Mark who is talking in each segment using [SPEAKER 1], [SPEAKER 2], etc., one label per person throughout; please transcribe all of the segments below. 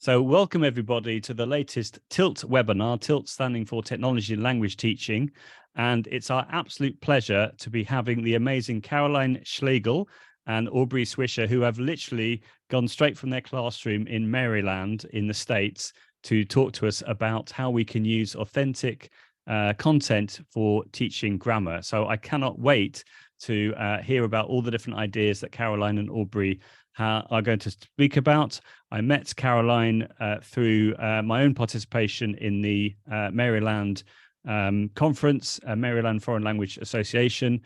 [SPEAKER 1] So welcome everybody to the latest TILT webinar, TILT standing for Technology and Language Teaching. And it's our absolute pleasure to be having the amazing Caroline Schlegel and Aubrey Swisher, who have literally gone straight from their classroom in Maryland in the States to talk to us about how we can use authentic content for teaching grammar. So I cannot wait to hear about all the different ideas that Caroline and Aubrey are going to speak about. I met Caroline through my own participation in the Maryland conference, Maryland Foreign Language Association,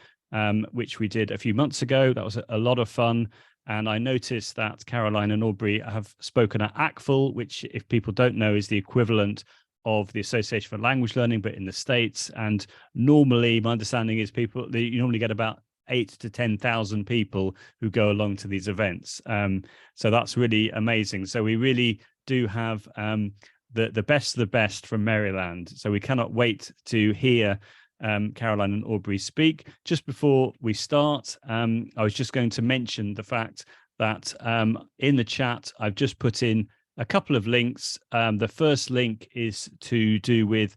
[SPEAKER 1] which we did a few months ago. That was a lot of fun. And I noticed that Caroline and Aubrey have spoken at ACTFL, which, if people don't know, is the equivalent of the Association for Language Learning, but in the States. And normally, my understanding is you normally get about 8,000 to 10,000 people who go along to these events. So that's really amazing. So we really do have the best of the best from Maryland. So we cannot wait to hear Caroline and Aubrey speak. Just before we start, I was just going to mention the fact that in the chat, I've just put in a couple of links. The first link is to do with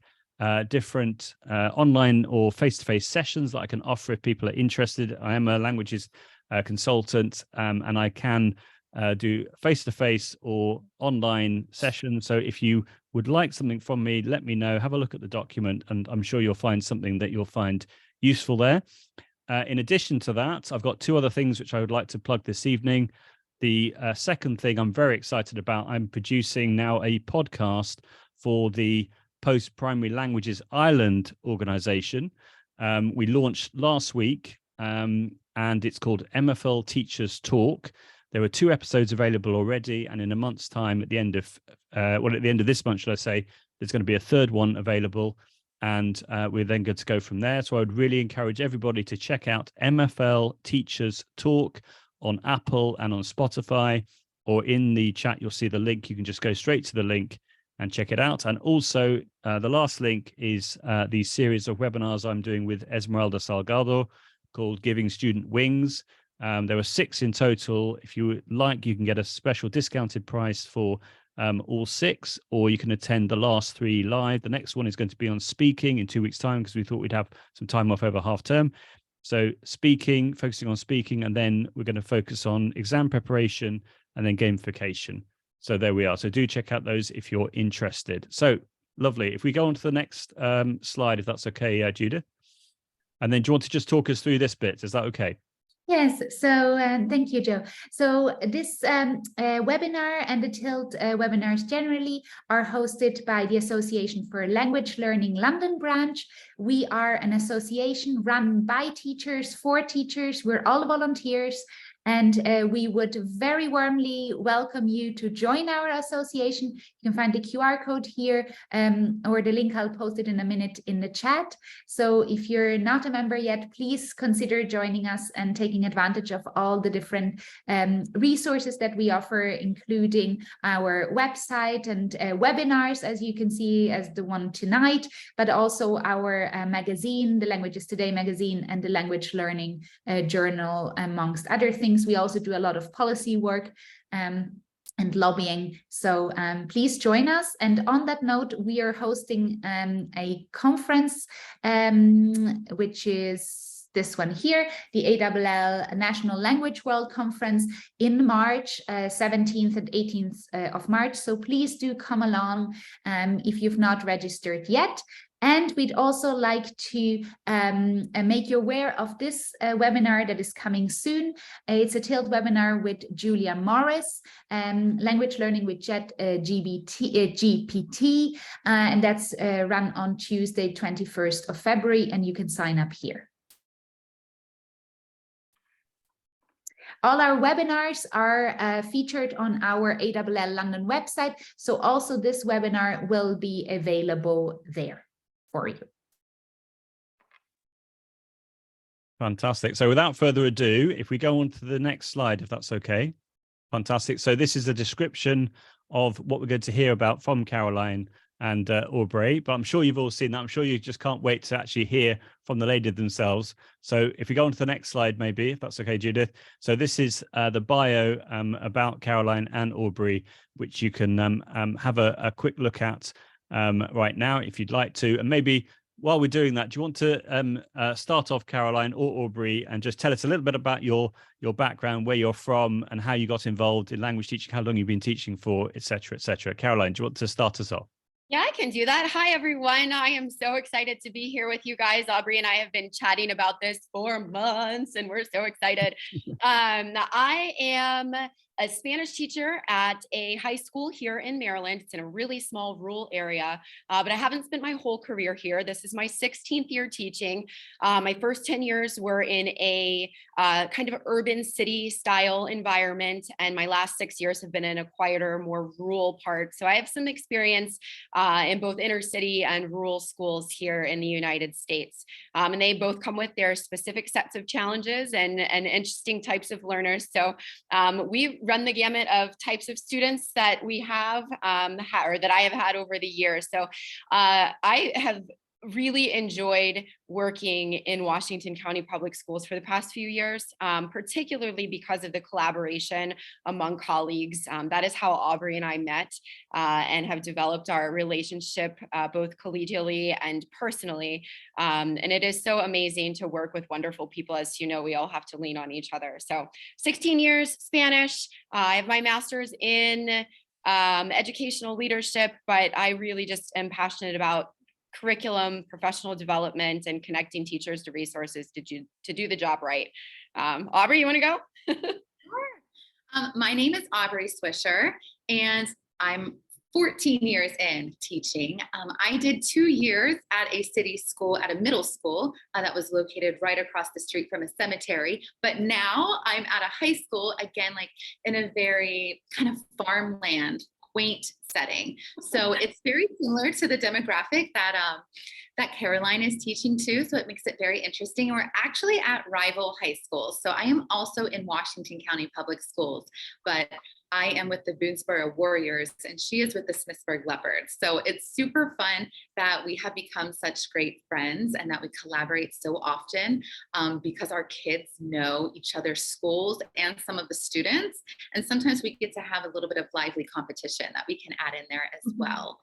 [SPEAKER 1] different online or face-to-face sessions that I can offer if people are interested. I am a languages consultant, and I can do face-to-face or online sessions. So if you would like something from me, let me know. Have a look at the document, and I'm sure you'll find something that you'll find useful there. In addition to that, I've got two other things which I would like to plug this evening. The second thing I'm very excited about, I'm producing now a podcast for the Post-Primary Languages Ireland organization. We launched last week, and it's called MFL Teachers Talk. There were 2 episodes available already, and in a month's time, at the end of this month, should I say, there's going to be a third one available, and we're then good to go from there. So I would really encourage everybody to check out MFL Teachers Talk on Apple and on Spotify, or in the chat, you'll see the link. You can just go straight to the link and check it out. And also, the last link is the series of webinars I'm doing with Esmeralda Salgado called Giving Student Wings. There were 6 in total. If you would like, you can get a special discounted price for all 6, or you can attend the last 3 live. The next one is going to be on speaking in 2 weeks' time, because we thought we'd have some time off over half term. So speaking, focusing on speaking, and then we're going to focus on exam preparation and then gamification. So there we are. So do check out those if you're interested. So lovely. If we go on to the next slide, if that's okay, Judith. And then do you want to just talk us through this bit? Is that okay?
[SPEAKER 2] Yes, so thank you, Joe. So this webinar and the TILT webinars generally are hosted by the Association for Language Learning London branch. We are an association run by teachers, for teachers. We're all volunteers. And we would very warmly welcome you to join our association. You can find the QR code here, or the link I'll post it in a minute in the chat. So if you're not a member yet, please consider joining us and taking advantage of all the different resources that we offer, including our website and webinars, as you can see, as the one tonight, but also our magazine, the Languages Today magazine, and the Language Learning Journal, amongst other things. We also do a lot of policy work and lobbying. So please join us. And on that note, we are hosting a conference, which is this one here, the AWL National Language World Conference in March, 17th and 18th of March. So please do come along if you've not registered yet. And we'd also like to make you aware of this webinar that is coming soon. It's a TILT webinar with Julia Morris, Language Learning with GPT, and that's run on Tuesday, 21st of February, and you can sign up here. All our webinars are featured on our AWL London website, so also this webinar will be available there for you.
[SPEAKER 1] Fantastic. So without further ado, if we go on to the next slide, if that's okay. Fantastic. So this is a description of what we're going to hear about from Caroline and Aubrey, but I'm sure you've all seen that. I'm sure you just can't wait to actually hear from the ladies themselves. So if we go on to the next slide, maybe, if that's okay, Judith. So this is the bio about Caroline and Aubrey, which you can have a quick look at right now, if you'd like to. And maybe while we're doing that, do you want to start off, Caroline or Aubrey, and just tell us a little bit about your background, where you're from, and how you got involved in language teaching, how long you've been teaching for, et cetera, et cetera. Caroline, do you want to start us off?
[SPEAKER 3] Yeah, I can do that. Hi, everyone. I am so excited to be here with you guys. Aubrey and I have been chatting about this for months, and we're so excited. I am a Spanish teacher at a high school here in Maryland. It's in a really small rural area, but I haven't spent my whole career here. This is my 16th year teaching. My first 10 years were in a kind of urban city style environment, and my last 6 years have been in a quieter, more rural part. So I have some experience in both inner city and rural schools here in the United States. And they both come with their specific sets of challenges and interesting types of learners. So we run the gamut of types of students that we have or that I have had over the years. So I have really enjoyed working in Washington County Public Schools for the past few years, particularly because of the collaboration among colleagues. That is how Aubrey and I met and have developed our relationship both collegially and personally. And it is so amazing to work with wonderful people. As you know, we all have to lean on each other. So 16 years Spanish. I have my master's in educational leadership, but I really just am passionate about curriculum, professional development, and connecting teachers to resources to do the job right. Aubrey, you want to go?
[SPEAKER 4] Sure. My name is Aubrey Swisher, and I'm 14 years in teaching. I did 2 years at a city school, at a middle school that was located right across the street from a cemetery. But now I'm at a high school, again, like in a very kind of farmland, quaint setting. So it's very similar to the demographic that Caroline is teaching to. So it makes it very interesting. We're actually at rival high schools. So I am also in Washington County Public Schools, but I am with the Boonesboro Warriors and she is with the Smithsburg Leopards. So it's super fun that we have become such great friends and that we collaborate so often because our kids know each other's schools and some of the students. And sometimes we get to have a little bit of lively competition that we can add in there as well.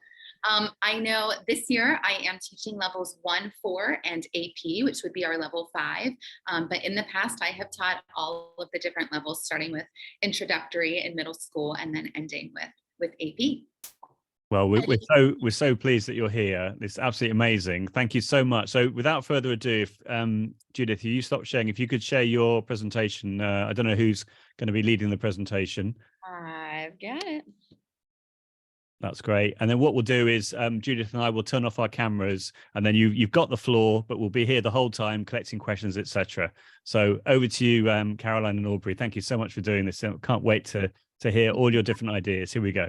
[SPEAKER 4] I know this year I am teaching levels 1, 4, and AP, which would be our level 5. But in the past, I have taught all of the different levels, starting with introductory in middle school and then ending with AP.
[SPEAKER 1] Well, we're so pleased that you're here. It's absolutely amazing. Thank you so much. So without further ado, if Judith, you stop sharing, if you could share your presentation. I don't know who's going to be leading the presentation.
[SPEAKER 3] I've got it.
[SPEAKER 1] That's great. And then what we'll do is Judith and I will turn off our cameras, and then you've got the floor, but we'll be here the whole time collecting questions, etc. So over to you, Caroline and Aubrey. Thank you so much for doing this. Can't wait to hear all your different ideas. Here we go.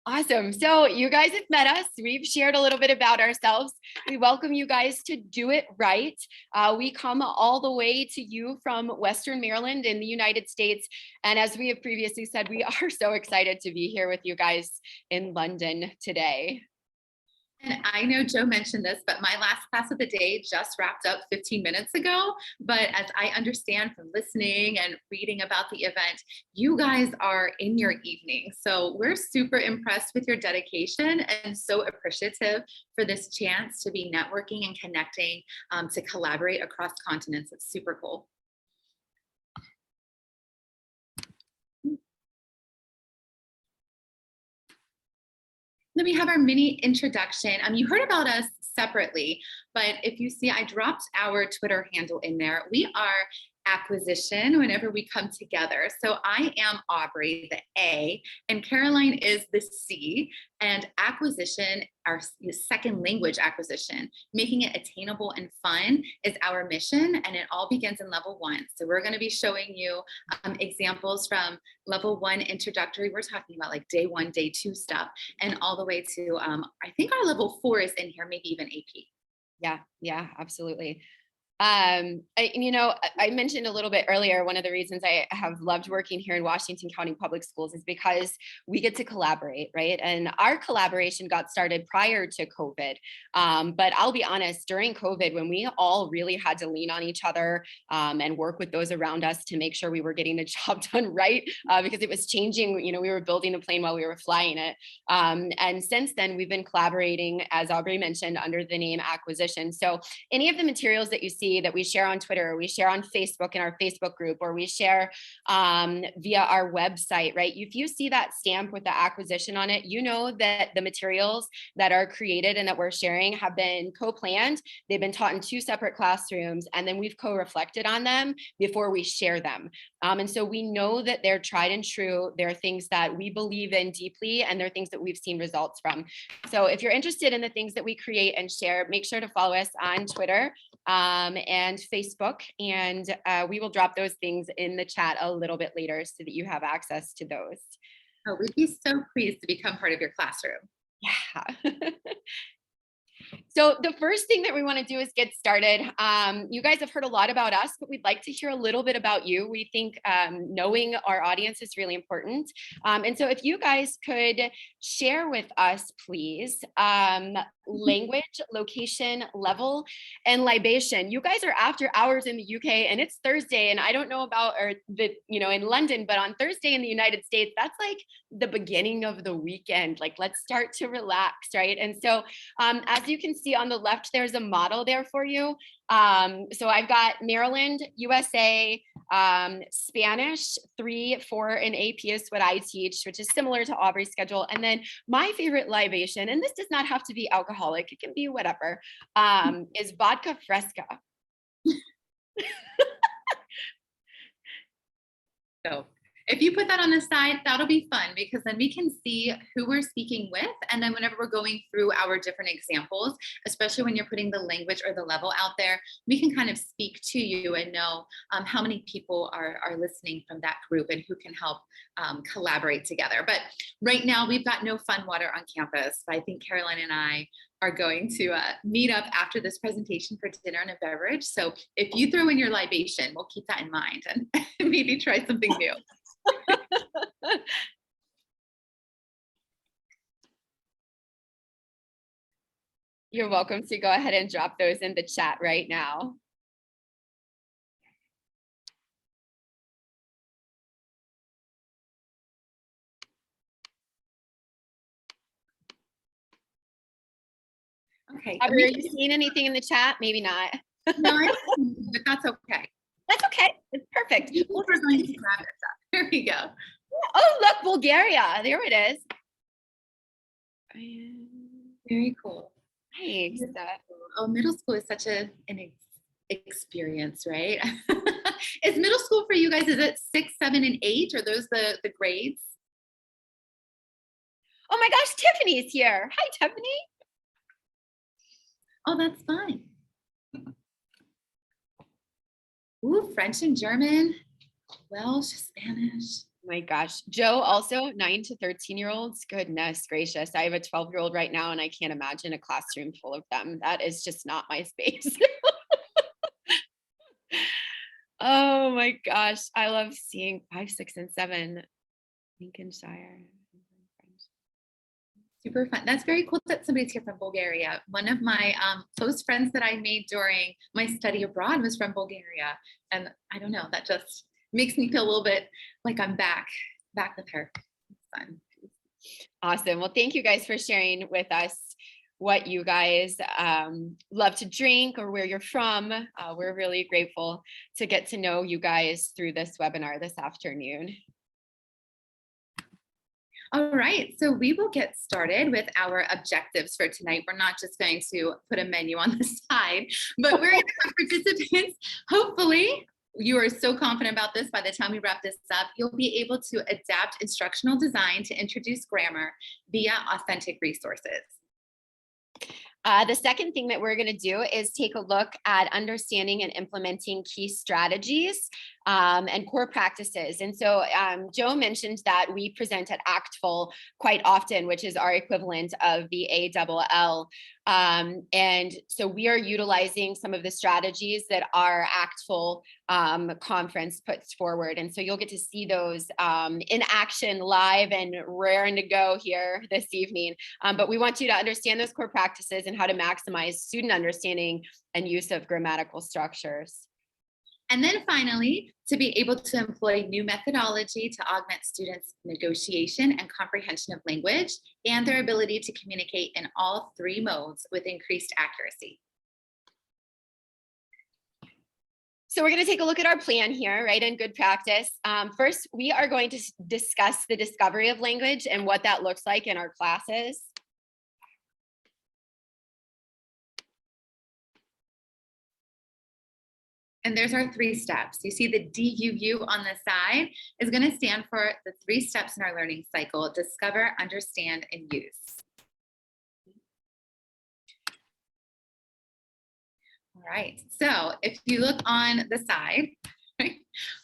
[SPEAKER 3] Awesome. So you guys have met us. We've shared a little bit about ourselves. We welcome you guys to Do It Right. We come all the way to you from Western Maryland in the United States. And as we have previously said, we are so excited to be here with you guys in London today.
[SPEAKER 4] And I know Joe mentioned this, but my last class of the day just wrapped up 15 minutes ago. But as I understand from listening and reading about the event, you guys are in your evening. So we're super impressed with your dedication and so appreciative for this chance to be networking and connecting to collaborate across continents. It's super cool. Then we have our mini introduction. You heard about us separately, but if you see, I dropped our Twitter handle in there. We are acquisition whenever we come together. So I am Aubrey, the A, and Caroline is the C, and acquisition, our second language acquisition, making it attainable and fun is our mission, and it all begins in level 1. So we're going to be showing you examples from level 1 introductory. We're talking about like day 1, day 2 stuff, and all the way to, I think our level 4 is in here, maybe even AP.
[SPEAKER 3] Yeah, absolutely. I mentioned a little bit earlier, one of the reasons I have loved working here in Washington County Public Schools is because we get to collaborate, right? And our collaboration got started prior to COVID. But I'll be honest, during COVID, when we all really had to lean on each other and work with those around us to make sure we were getting the job done right, because it was changing, we were building a plane while we were flying it. And since then, we've been collaborating, as Aubrey mentioned, under the name Acquisition. So any of the materials that you see that we share on Twitter, or we share on Facebook in our Facebook group, or we share via our website, right? If you see that stamp with the Acquisition on it, you know that the materials that are created and that we're sharing have been co-planned. They've been taught in 2 separate classrooms, and then we've co-reflected on them before we share them. And so we know that they're tried and true. They're things that we believe in deeply, and they're things that we've seen results from. So if you're interested in the things that we create and share, make sure to follow us on Twitter and Facebook, and we will drop those things in the chat a little bit later so that you have access to those.
[SPEAKER 4] Oh, we'd be so pleased to become part of your classroom.
[SPEAKER 3] Yeah. So the first thing that we want to do is get started. You guys have heard a lot about us, but we'd like to hear a little bit about you. We think knowing our audience is really important. And so if you guys could share with us, please, language, location, level, and libation. You guys are after hours in the UK, and it's Thursday, and I don't know about in London, but on Thursday in the United States, that's like the beginning of the weekend. Like, let's start to relax, right? And so as you can see on the left, there's a model there for you. So I've got Maryland, USA, Spanish, 3, 4, and AP is what I teach, which is similar to Aubrey's schedule. And then my favorite libation, and this does not have to be alcoholic, it can be whatever, is vodka fresca.
[SPEAKER 4] So if you put that on the side, that'll be fun, because then we can see who we're speaking with. And then whenever we're going through our different examples, especially when you're putting the language or the level out there, we can kind of speak to you and know how many people are listening from that group and who can help collaborate together. But right now we've got no fun water on campus. I think Caroline and I are going to meet up after this presentation for dinner and a beverage. So if you throw in your libation, we'll keep that in mind and maybe try something new.
[SPEAKER 3] You're welcome to go ahead and drop those in the chat right now.
[SPEAKER 4] Okay.
[SPEAKER 3] Aubrey, are you seeing anything in the chat? Maybe not.
[SPEAKER 4] No, but that's okay.
[SPEAKER 3] That's okay. It's perfect.
[SPEAKER 4] We're going to grab this up. There we go.
[SPEAKER 3] Oh, look, Bulgaria. There it is.
[SPEAKER 4] Very cool.
[SPEAKER 3] Nice.
[SPEAKER 4] Oh, middle school is such an experience, right? Is middle school for you guys, is it 6, 7, and 8? Are those the grades?
[SPEAKER 3] Oh my gosh, Tiffany's here. Hi, Tiffany.
[SPEAKER 4] Oh, that's fun. Ooh, French and German, Welsh, Spanish.
[SPEAKER 3] Oh my gosh. Joe, also 9 to 13-year-olds. Goodness gracious. I have a 12-year-old right now, and I can't imagine a classroom full of them. That is just not my space. Oh my gosh. I love seeing 5, 6, and 7. Lincolnshire.
[SPEAKER 4] Super fun. That's very cool that somebody's here from Bulgaria. One of my close friends that I made during my study abroad was from Bulgaria. And I don't know, that just makes me feel a little bit like I'm back with her. It's fun.
[SPEAKER 3] Awesome. Well, thank you guys for sharing with us what you guys love to drink or where you're from. We're really grateful to get to know you guys through this webinar this afternoon.
[SPEAKER 4] All right, so we will get started with our objectives for tonight. We're not just going to put a menu on the side, but we're going to have participants. Hopefully, you are so confident about this, by the time we wrap this up, you'll be able to adapt instructional design to introduce grammar via authentic resources.
[SPEAKER 3] The second thing that we're going to do is take a look at understanding and implementing key strategies and core practices. And so Joe mentioned that we present at ACTFL quite often, which is our equivalent of the AWL. And so we are utilizing some of the strategies that our ACTFL conference puts forward. And so you'll get to see those in action live and raring to go here this evening. But we want you to understand those core practices and how to maximize student understanding and use of grammatical structures.
[SPEAKER 4] And then finally, to be able to employ new methodology to augment students' negotiation and comprehension of language and their ability to communicate in all three modes with increased accuracy.
[SPEAKER 3] So we're going to take a look at our plan here, right, and good practice. First, we are going to discuss the discovery of language and what that looks like in our classes.
[SPEAKER 4] And there's our 3 steps. You see the DUU on the side is going to stand for the 3 steps in our learning cycle: discover, understand, and use. All right, so if you look on the side,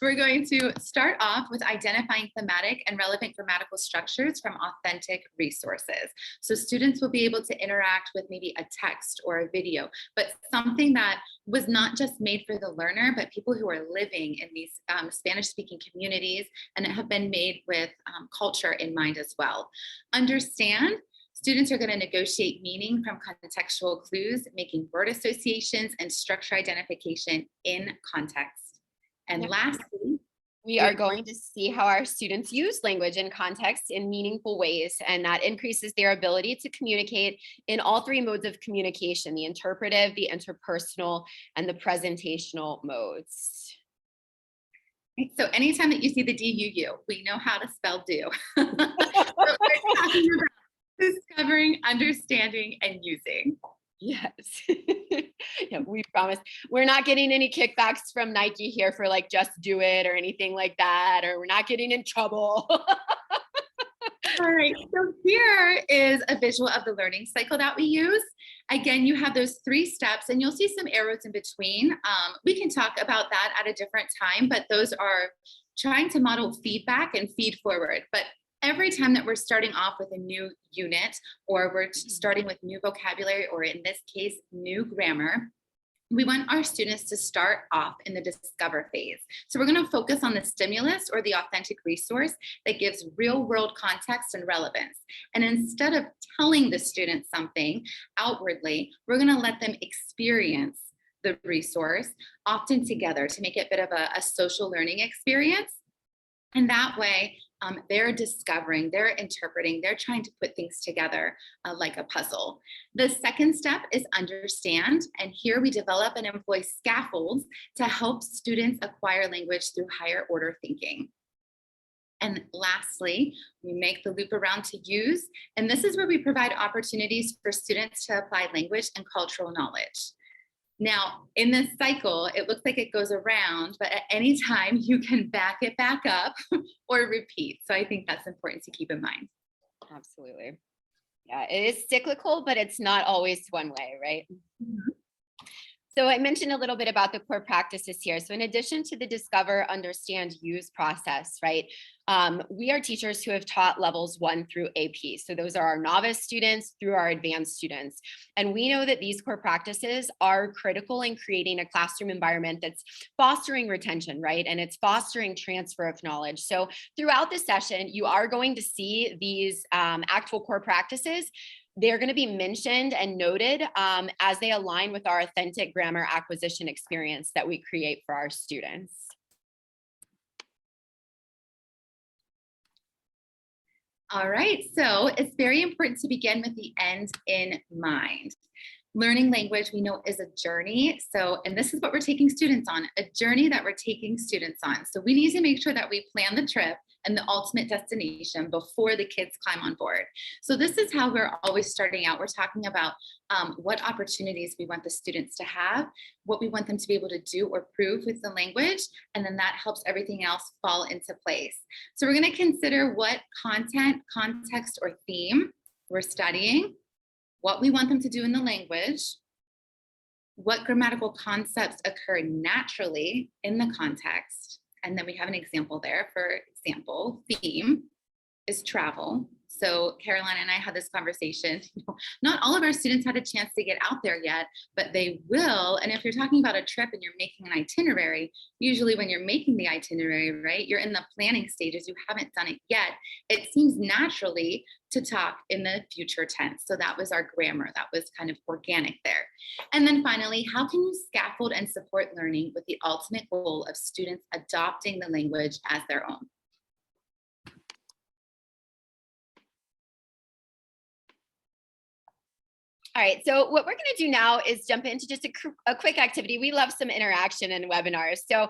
[SPEAKER 4] we're going to start off with identifying thematic and relevant grammatical structures from authentic resources. So students will be able to interact with maybe a text or a video, but something that was not just made for the learner, but people who are living in these Spanish-speaking communities and have been made with culture in mind as well. Understand. Students are going to negotiate meaning from contextual clues, making word associations and structure identification in context. And lastly,
[SPEAKER 3] we are going to see how our students use language and context in meaningful ways, and that increases their ability to communicate in all 3 modes of communication: the interpretive, the interpersonal, and the presentational modes.
[SPEAKER 4] So anytime that you see the DUU, we know how to spell do. So we're talking about discovering, understanding, and using.
[SPEAKER 3] Yes. Yeah, we promise. We're not getting any kickbacks from Nike here for like just do it or anything like that, or we're not getting in trouble.
[SPEAKER 4] All right, so here is a visual of the learning cycle that we use. Again, you have those 3 steps and you'll see some arrows in between. We can talk about that at a different time, but those are trying to model feedback and feed forward. But every time that we're starting off with a new unit, or we're starting with new vocabulary, or in this case, new grammar, we want our students to start off in the discover phase. So we're going to focus on the stimulus or the authentic resource that gives real world context and relevance. And instead of telling the student something outwardly, we're going to let them experience the resource, often together, to make it a bit of a social learning experience. And that way, they're discovering, they're interpreting, they're trying to put things together like a puzzle. The second step is understand. And here we develop and employ scaffolds to help students acquire language through higher order thinking. And lastly, we make the loop around to use. And this is where we provide opportunities for students to apply language and cultural knowledge. Now, in this cycle, it looks like it goes around, but at any time you can back it back up or repeat. So I think that's important to keep in mind.
[SPEAKER 3] Absolutely. Yeah, it is cyclical, but it's not always one way, right?
[SPEAKER 4] Mm-hmm.
[SPEAKER 3] So I mentioned a little bit about the core practices here. So in addition to the discover, understand, use process, right? We are teachers who have taught levels 1 through AP. So those are our novice students through our advanced students. And we know that these core practices are critical in creating a classroom environment that's fostering retention, right? And it's fostering transfer of knowledge. So throughout the session, you are going to see these actual core practices. They're going to be mentioned and noted as they align with our authentic grammar acquisition experience that we create for our students.
[SPEAKER 4] All right, so it's very important to begin with the end in mind. Learning language, we know, is a journey. So, and this is what we're taking students on, a journey that we're taking students on. So we need to make sure that we plan the trip and the ultimate destination before the kids climb on board. So this is how we're always starting out. We're talking about what opportunities we want the students to have, what we want them to be able to do or prove with the language, and then that helps everything else fall into place. So we're going to consider what content, context, or theme we're studying, what we want them to do in the language, what grammatical concepts occur naturally in the context. And then we have an example there. For example, theme is travel. So Caroline and I had this conversation. Not all of our students had a chance to get out there yet, but they will. And if you're talking about a trip and you're making an itinerary, usually when you're making the itinerary, right, you're in the planning stages, you haven't done it yet. It seems naturally to talk in the future tense. So that was our grammar. That was kind of organic there. And then finally, how can you scaffold and support learning with the ultimate goal of students adopting the language as their own?
[SPEAKER 3] All right, so what we're going to do now is jump into just a quick activity. We love some interaction in webinars. So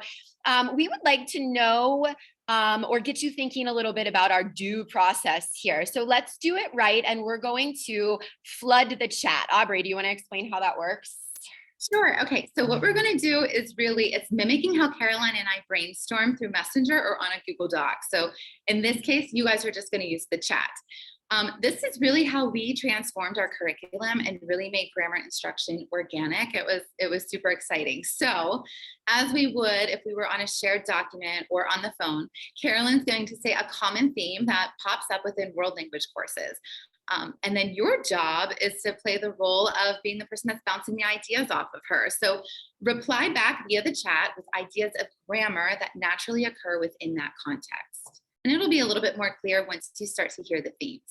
[SPEAKER 3] we would like to know or get you thinking a little bit about our DUU process here. So let's do it right. And we're going to flood the chat. Aubrey, do you want to explain how that works?
[SPEAKER 4] Sure. Okay. So what we're going to do is it's mimicking how Caroline and I brainstorm through Messenger or on a Google Doc. So in this case, you guys are just going to use the chat. This is really how we transformed our curriculum and really made grammar instruction organic. It was super exciting. So as we would if we were on a shared document or on the phone, Carolyn's going to say a common theme that pops up within world language courses. And then your job is to play the role of being the person that's bouncing the ideas off of her. So reply back via the chat with ideas of grammar that naturally occur within that context. And it'll be a little bit more clear once you start to hear the themes.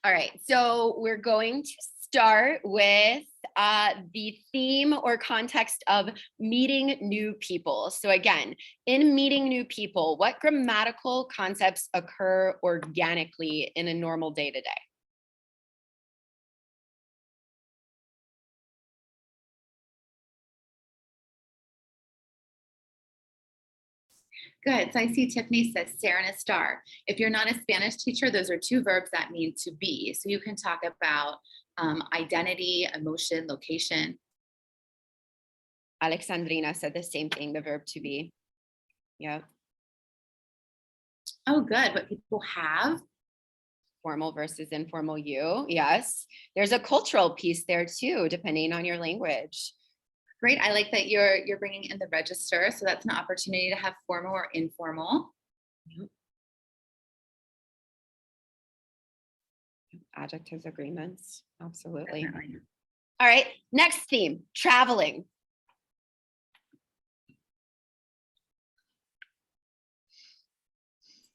[SPEAKER 3] All right, so we're going to start with the theme or context of meeting new people. So again, in meeting new people, what grammatical concepts occur organically in a normal day-to-day?
[SPEAKER 4] Good. So I see Tiffany says Sarah and a star. If you're not a Spanish teacher, those are two verbs that mean to be. So you can talk about identity, emotion, location.
[SPEAKER 3] Alexandrina said the same thing, the verb to be. Yep.
[SPEAKER 4] Oh, good. What people have.
[SPEAKER 3] Formal versus informal you. Yes. There's a cultural piece there too, depending on your language.
[SPEAKER 4] Great. I like that you're bringing in the register. So that's an opportunity to have formal or informal.
[SPEAKER 3] Adjectives, agreements. Absolutely.
[SPEAKER 4] Definitely.
[SPEAKER 3] All right. Next theme, traveling.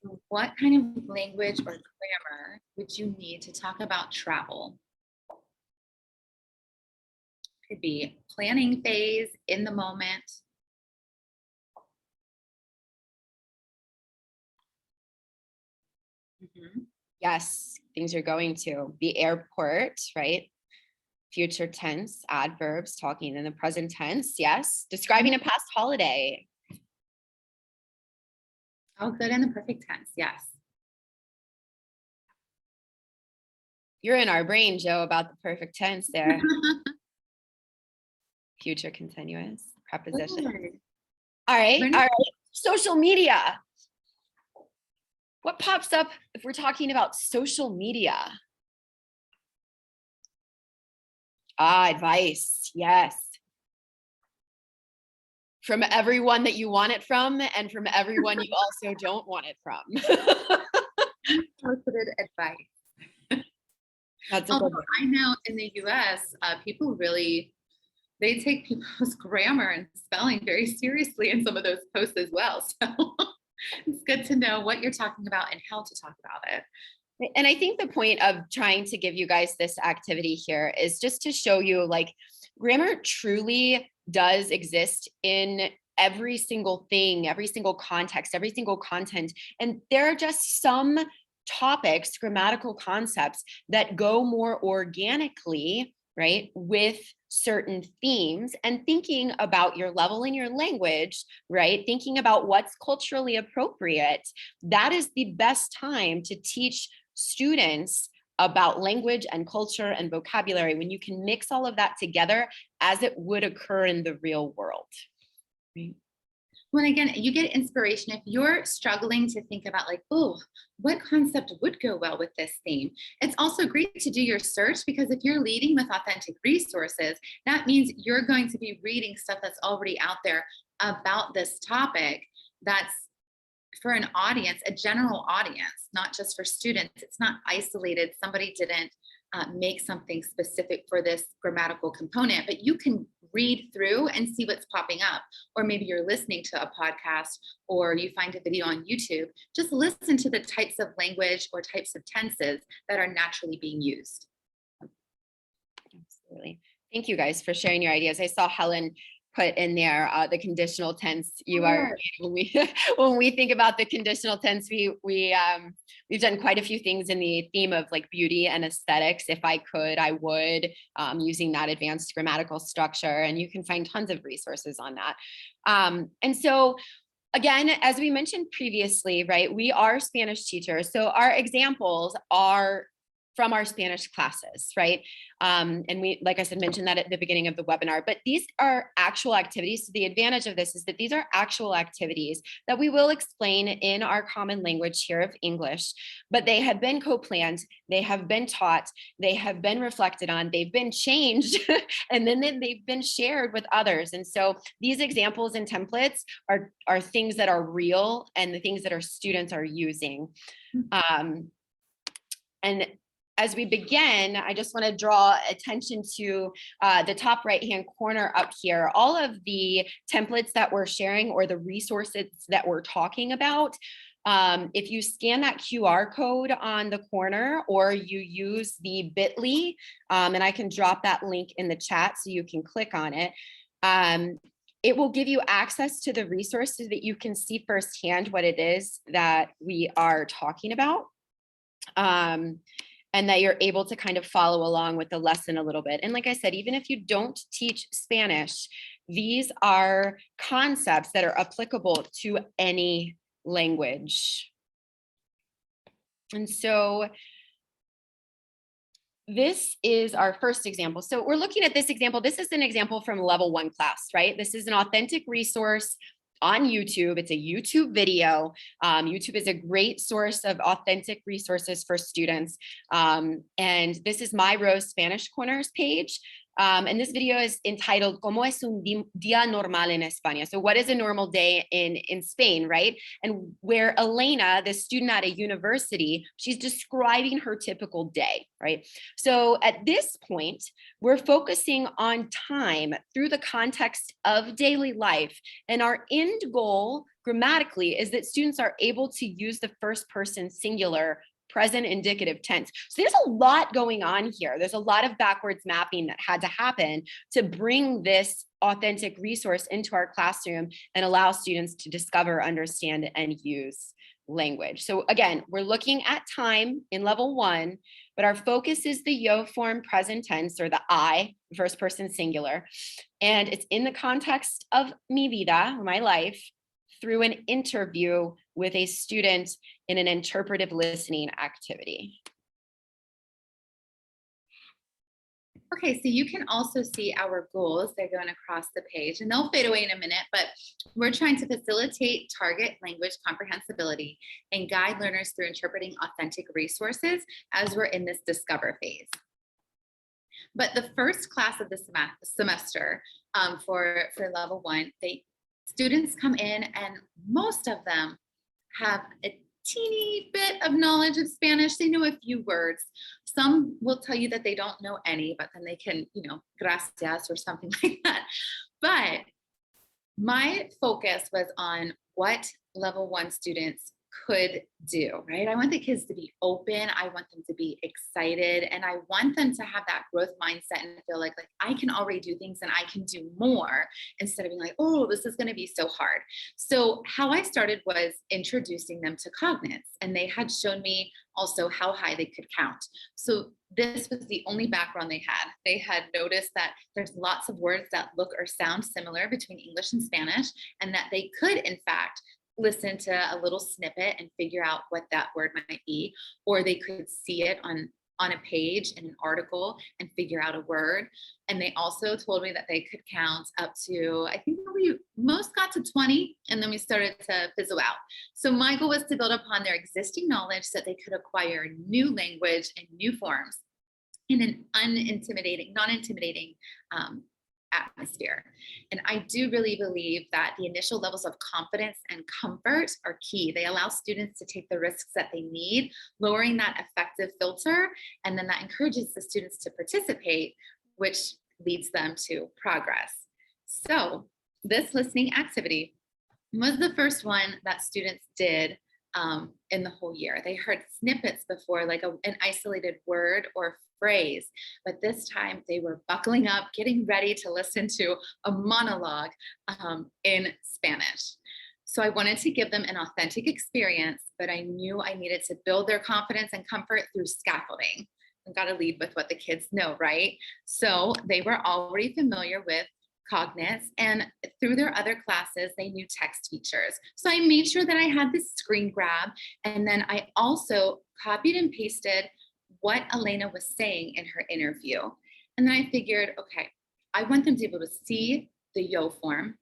[SPEAKER 4] So what kind of language or grammar would you need to talk about travel? Could be planning phase, in the moment.
[SPEAKER 3] Yes, things you're going to. The airport, right? Future tense, adverbs, talking in the present tense. Yes. Describing a past holiday.
[SPEAKER 4] Oh, good, in the perfect tense. Yes.
[SPEAKER 3] You're in our brain, Joe, about the perfect tense there. Future continuous, preposition.
[SPEAKER 4] Good.
[SPEAKER 3] All right. Social media. What pops up if we're talking about social media? Advice. Yes. From everyone that you want it from and from everyone you also don't want it from.
[SPEAKER 4] Solicited advice.
[SPEAKER 3] That's a
[SPEAKER 4] Although
[SPEAKER 3] good one.
[SPEAKER 4] I know in the US, people really, they take people's grammar and spelling very seriously in some of those posts as well. So it's good to know what you're talking about and how to talk about it.
[SPEAKER 3] And I think the point of trying to give you guys this activity here is just to show you, like, grammar truly does exist in every single thing, every single context, every single content. And there are just some topics, grammatical concepts that go more organically, right, with certain themes, and thinking about your level in your language, right, thinking about what's culturally appropriate. That is the best time to teach students about language and culture and vocabulary, when you can mix all of that together as it would occur in the real world. Right?
[SPEAKER 4] Well, again, you get inspiration if you're struggling to think about, like, oh, what concept would go well with this theme. It's also great to do your search, because if you're leading with authentic resources, that means you're going to be reading stuff that's already out there about this topic that's for an audience, a general audience, not just for students. It's not isolated. Somebody didn't make something specific for this grammatical component, but you can read through and see what's popping up. Or maybe you're listening to a podcast or you find a video on YouTube. Just listen to the types of language or types of tenses that are naturally being used.
[SPEAKER 3] Absolutely. Thank you guys for sharing your ideas. I saw Helen put in there the conditional tense. You are, when we think about the conditional tense, we've done quite a few things in the theme of like beauty and aesthetics. If I could, I would, using that advanced grammatical structure, and you can find tons of resources on that. And so again, as we mentioned previously, right, we are Spanish teachers. So our examples are from our Spanish classes, right? And we, like I said, mentioned that at the beginning of the webinar, but these are actual activities. So the advantage of this is that these are actual activities that we will explain in our common language here of English, but they have been co-planned, they have been taught, they have been reflected on, they've been changed, and then they've been shared with others. And so these examples and templates are things that are real and the things that our students are using. And as we begin, I just want to draw attention to the top right-hand corner up here. All of the templates that we're sharing or the resources that we're talking about, if you scan that QR code on the corner or you use the bit.ly, and I can drop that link in the chat so you can click on it, it will give you access to the resources so that you can see firsthand what it is that we are talking about. And that you're able to kind of follow along with the lesson a little bit. And like I said, even if you don't teach Spanish, these are concepts that are applicable to any language. And so this is our first example. So we're looking at this example. This is an example from level 1 class, right? This is an authentic resource on YouTube. It's a YouTube video. YouTube is a great source of authentic resources for students. And this is my Rose Spanish Corners page. And this video is entitled ¿Cómo es un día normal en España? So what is a normal day in Spain, right? And where Elena, the student at a university, she's describing her typical day, right? So at this point, we're focusing on time through the context of daily life. And our end goal grammatically is that students are able to use the first person singular present indicative tense. So there's a lot going on here. There's a lot of backwards mapping that had to happen to bring this authentic resource into our classroom and allow students to discover, understand, and use language. So again, we're looking at time in level 1, but our focus is the yo form present tense, or the I, first person singular. And it's in the context of mi vida, my life, through an interview with a student in an interpretive listening activity.
[SPEAKER 4] Okay, so you can also see our goals. They're going across the page and they'll fade away in a minute, but we're trying to facilitate target language comprehensibility and guide learners through interpreting authentic resources as we're in this discover phase. But the first class of the semester for level 1, students come in and most of them have a teeny bit of knowledge of Spanish. They know a few words. Some will tell you that they don't know any, but then they can, gracias or something like that. But my focus was on what level 1 students could do, right? I want the kids to be open. I want them to be excited, and I want them to have that growth mindset and feel like I can already do things and I can do more, instead of being like, oh, this is going to be so hard. So how I started was introducing them to cognates, and they had shown me also how high they could count. So this was the only background they had. They had noticed that there's lots of words that look or sound similar between English and Spanish, and that they could, in fact, listen to a little snippet and figure out what that word might be, or they could see it on a page in an article and figure out a word. And they also told me that they could count up to, I think we most got to 20, and then we started to fizzle out. So my goal was to build upon their existing knowledge so that they could acquire new language and new forms in an non-intimidating atmosphere. And I do really believe that the initial levels of confidence and comfort are key. They allow students to take the risks that they need, lowering that affective filter, and then that encourages the students to participate, which leads them to progress. So this listening activity was the first one that students did in the whole year. They heard snippets before, like an isolated word or phrase, but this time they were buckling up, getting ready to listen to a monologue in Spanish. So I wanted to give them an authentic experience, but I knew I needed to build their confidence and comfort through scaffolding. I've got to lead with what the kids know, right? So they were already familiar with Cognates, and through their other classes, they knew text features. So I made sure that I had this screen grab, and then I also copied and pasted what Elena was saying in her interview. And then I figured, okay, I want them to be able to see the yo form,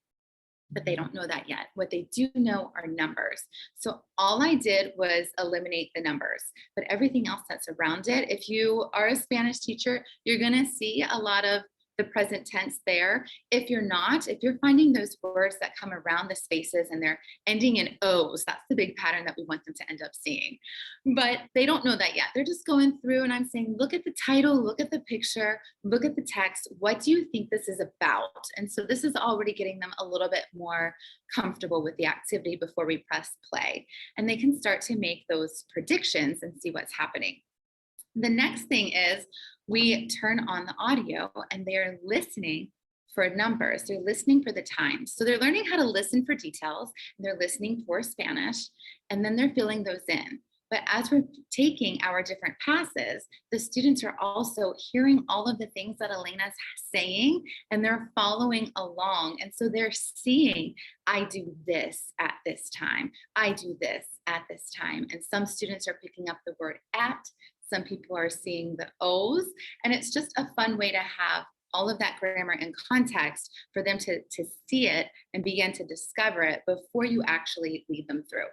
[SPEAKER 4] but they don't know that yet. What they do know are numbers. So all I did was eliminate the numbers, but everything else that's around it, if you are a Spanish teacher, you're gonna see a lot of the present tense there. If you're not, if you're finding those words that come around the spaces and they're ending in O's, that's the big pattern that we want them to end up seeing. But they don't know that yet. They're just going through and I'm saying, look at the title, look at the picture, look at the text. What do you think this is about? And so this is already getting them a little bit more comfortable with the activity before we press play. And they can start to make those predictions and see what's happening. The next thing is we turn on the audio and they're listening for numbers. They're listening for the times. So they're learning how to listen for details. And they're listening for Spanish, and then they're filling those in. But as we're taking our different passes, the students are also hearing all of the things that Elena's saying, and they're following along. And so they're seeing, I do this at this time. I do this at this time. And some students are picking up the word at. Some people are seeing the O's, and it's just a fun way to have all of that grammar and context for them to see it and begin to discover it before you actually lead them through.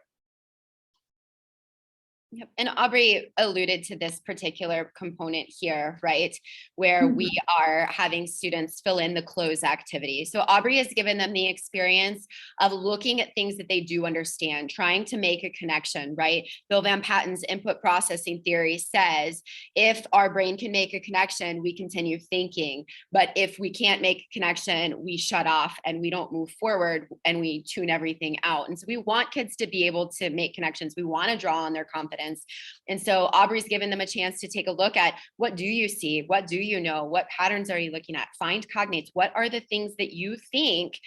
[SPEAKER 3] Yep. And Aubrey alluded to this particular component here, right? Where we are having students fill in the close activity. So Aubrey has given them the experience of looking at things that they do understand, trying to make a connection, right? Bill Van Patten's input processing theory says, if our brain can make a connection, we continue thinking. But if we can't make a connection, we shut off and we don't move forward and we tune everything out. And so we want kids to be able to make connections. We want to draw on their confidence. And so Aubrey's given them a chance to take a look at, what do you see? What do you know? What patterns are you looking at? Find cognates. What are the things that you think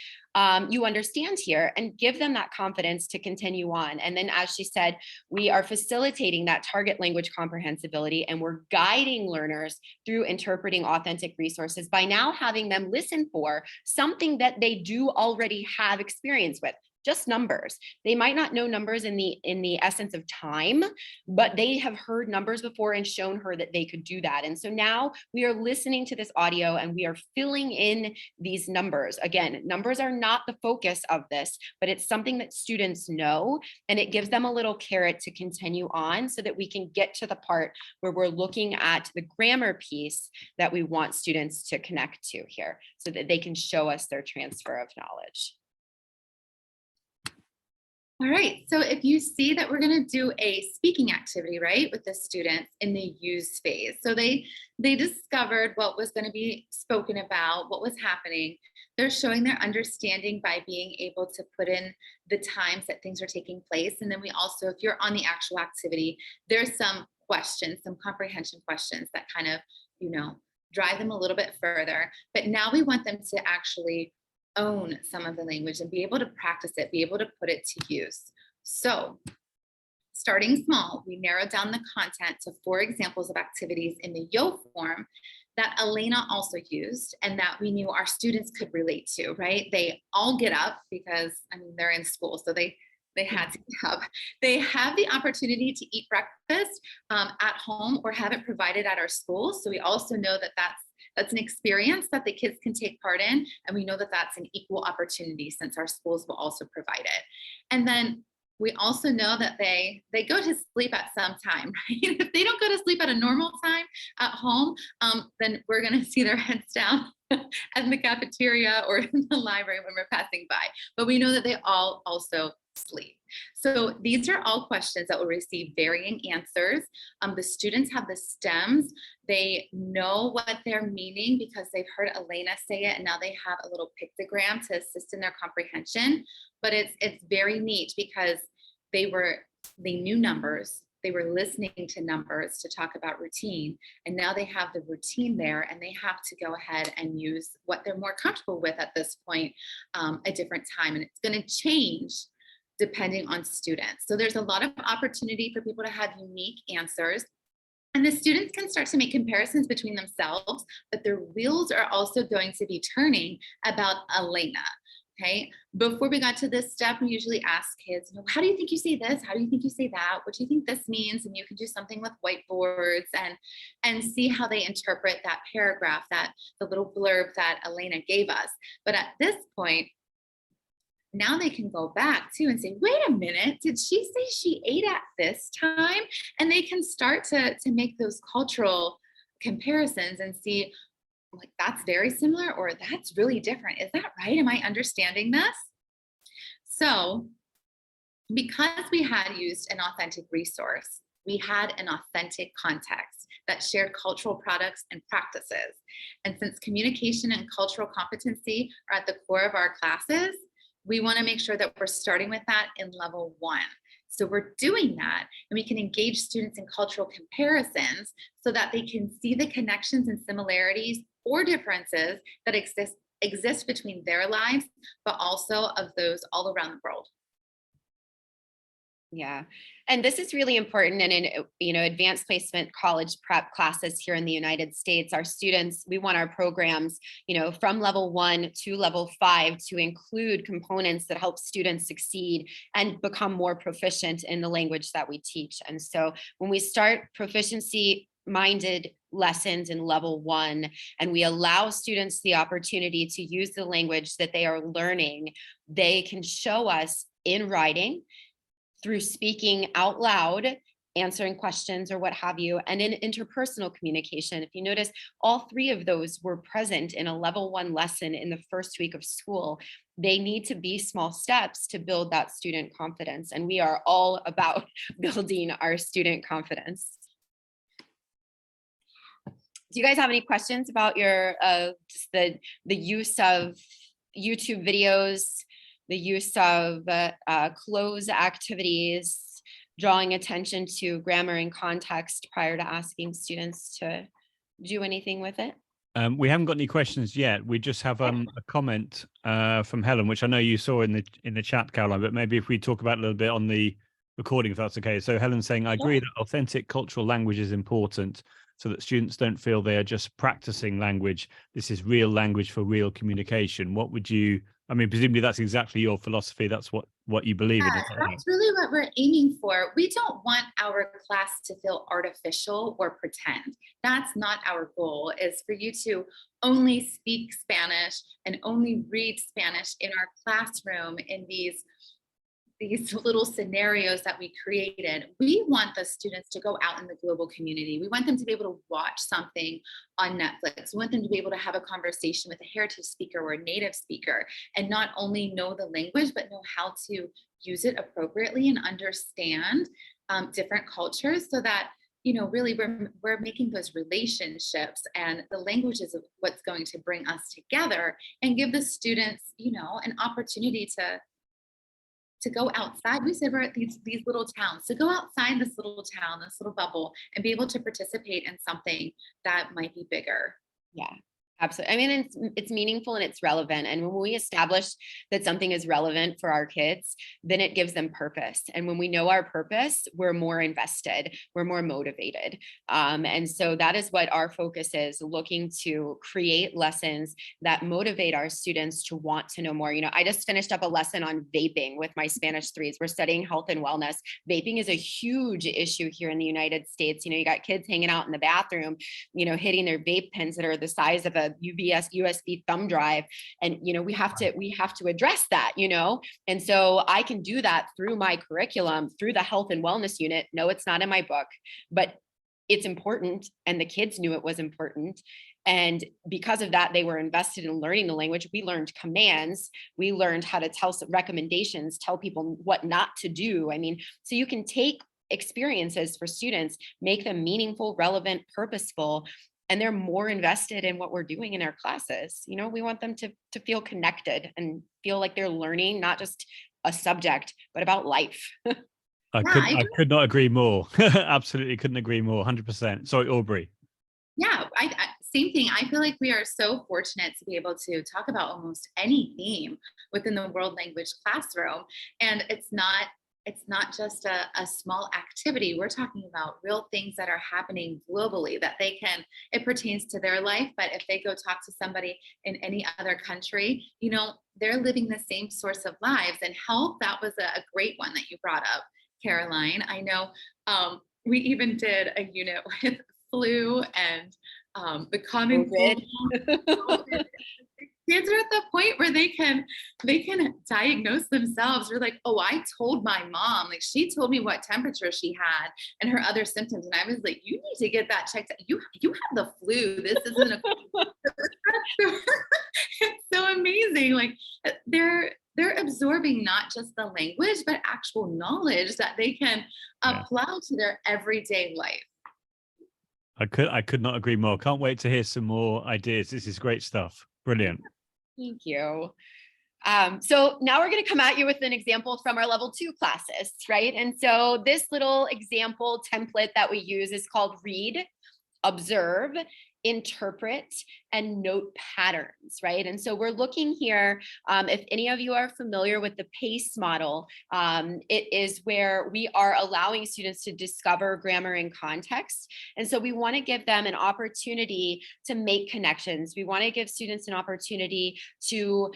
[SPEAKER 3] you understand here, and give them that confidence to continue on. And then, as she said, we are facilitating that target language comprehensibility, and we're guiding learners through interpreting authentic resources by now having them listen for something that they do already have experience with. Just numbers. They might not know numbers in the essence of time, but they have heard numbers before and shown her that they could do that. And so now we are listening to this audio and we are filling in these numbers. Again, numbers are not the focus of this, but it's something that students know, and it gives them a little carrot to continue on so that we can get to the part where we're looking at the grammar piece that we want students to connect to here so that they can show us their transfer of knowledge.
[SPEAKER 4] All right, so if you see that we're going to do a speaking activity, right, with the students in the use phase. So they discovered what was going to be spoken about, what was happening. They're showing their understanding by being able to put in the times that things are taking place. And then we also, if you're on the actual activity, there's some questions, some comprehension questions that kind of, drive them a little bit further. But now we want them to actually own some of the language and be able to practice it, be able to put it to use. So starting small, we narrowed down the content to 4 examples of activities in the yo form that Elena also used and that we knew our students could relate to, right? They all get up because, they're in school, so they had to get up. They have the opportunity to eat breakfast at home or have it provided at our school. So we also know that that's an experience that the kids can take part in. And we know that that's an equal opportunity since our schools will also provide it. And then we also know that they go to sleep at some time, right? If they don't go to sleep at a normal time at home, then we're going to see their heads down in the cafeteria or in the library when we're passing by, but we know that they all also sleep. So these are all questions that will receive varying answers. The students have the stems. They know what they're meaning because they've heard Elena say it, and now they have a little pictogram to assist in their comprehension. But it's very neat because they knew numbers. They were listening to numbers to talk about routine, and now they have the routine there, and they have to go ahead and use what they're more comfortable with at this point, a different time, and it's going to change depending on students. So there's a lot of opportunity for people to have unique answers, and the students can start to make comparisons between themselves, but their wheels are also going to be turning about Elena. Okay, before we got to this step, we usually ask kids, how do you think you say this? How do you think you say that? What do you think this means? And you can do something with whiteboards and see how they interpret that paragraph, the little blurb that Elena gave us. But at this point, now they can go back too and say, wait a minute, did she say she ate at this time? And they can start to make those cultural comparisons and see, like, that's very similar, or that's really different. Is that right? Am I understanding this? So because we had used an authentic resource, we had an authentic context that shared cultural products and practices. And since communication and cultural competency are at the core of our classes, we want to make sure that we're starting with that in level 1. So we're doing that, and we can engage students in cultural comparisons so that they can see the connections and similarities or differences that exist between their lives, but also of those all around the world.
[SPEAKER 3] Yeah. And this is really important. And in, advanced placement college prep classes here in the United States, our students, we want our programs, from level 1 to level 5 to include components that help students succeed and become more proficient in the language that we teach. And so when we start proficiency minded lessons in level 1, and we allow students the opportunity to use the language that they are learning, they can show us in writing, through speaking out loud, answering questions or what have you, and in interpersonal communication. If you notice, all 3 of those were present in a level 1 lesson in the first week of school. They need to be small steps to build that student confidence. And we are all about building our student confidence. Do you guys have any questions about your just the use of YouTube videos, the use of close activities, drawing attention to grammar and context prior to asking students to do anything with it?
[SPEAKER 1] We haven't got any questions yet. We just have a comment from Helen, which I know you saw in the chat, Caroline, but maybe if we talk about it a little bit on the recording, if that's okay. So Helen's saying, I agree that authentic cultural language is important so that students don't feel they are just practicing language. This is real language for real communication. What would you, presumably that's exactly your philosophy. That's what you believe in.
[SPEAKER 4] That's really what we're aiming for. We don't want our class to feel artificial or pretend. That's not our goal, is for you to only speak Spanish and only read Spanish in our classroom in these little scenarios that we created. We want the students to go out in the global community. We want them to be able to watch something on Netflix. We want them to be able to have a conversation with a heritage speaker or a native speaker, and not only know the language, but know how to use it appropriately and understand different cultures, so that, really we're making those relationships, and the language is what's going to bring us together and give the students, an opportunity to go outside. We said we're at these little towns, to go outside this little town, this little bubble, and be able to participate in something that might be bigger.
[SPEAKER 3] Yeah, absolutely. It's meaningful and it's relevant. And when we establish that something is relevant for our kids, then it gives them purpose. And when we know our purpose, we're more invested, we're more motivated. And so that is what our focus is, looking to create lessons that motivate our students to want to know more. I just finished up a lesson on vaping with my Spanish 3s. We're studying health and wellness. Vaping is a huge issue here in the United States. You got kids hanging out in the bathroom, hitting their vape pens that are the size of a USB thumb drive. And, we have to address that, and so I can do that through my curriculum, through the health and wellness unit. No, it's not in my book, but it's important, and the kids knew it was important. And because of that, they were invested in learning the language. We learned commands. We learned how to tell recommendations, tell people what not to do. I mean, so you can take experiences for students, make them meaningful, relevant, purposeful, and they're more invested in what we're doing in our classes. You know, we want them to feel connected and feel like they're learning not just a subject, but about life.
[SPEAKER 1] I could not agree more. Absolutely couldn't agree more. 100%. Sorry, Aubrey.
[SPEAKER 4] Yeah, same thing. I feel like we are so fortunate to be able to talk about almost any theme within the world language classroom. And it's not just a small activity. We're talking about real things that are happening globally that it pertains to their life. But if they go talk to somebody in any other country, you know, they're living the same source of lives. And health, that was a great one that you brought up, Caroline. I know we even did a unit with flu and the common cold. Kids are at the point where they can diagnose themselves. We're like, oh, I told my mom, like she told me what temperature she had and her other symptoms. And I was like, you need to get that checked out. You have the flu. This isn't a it's so amazing. Like they're absorbing not just the language, but actual knowledge that they can apply to their everyday life.
[SPEAKER 1] I could not agree more. Can't wait to hear some more ideas. This is great stuff. Brilliant.
[SPEAKER 3] Thank you. So now we're going to come at you with an example from our level 2 classes, right? And so this little example template that we use is called read, observe, interpret, and note patterns, right? And so we're looking here, if any of you are familiar with the PACE model, it is where we are allowing students to discover grammar and context. And so we want to give them an opportunity to make connections. We want to give students an opportunity to,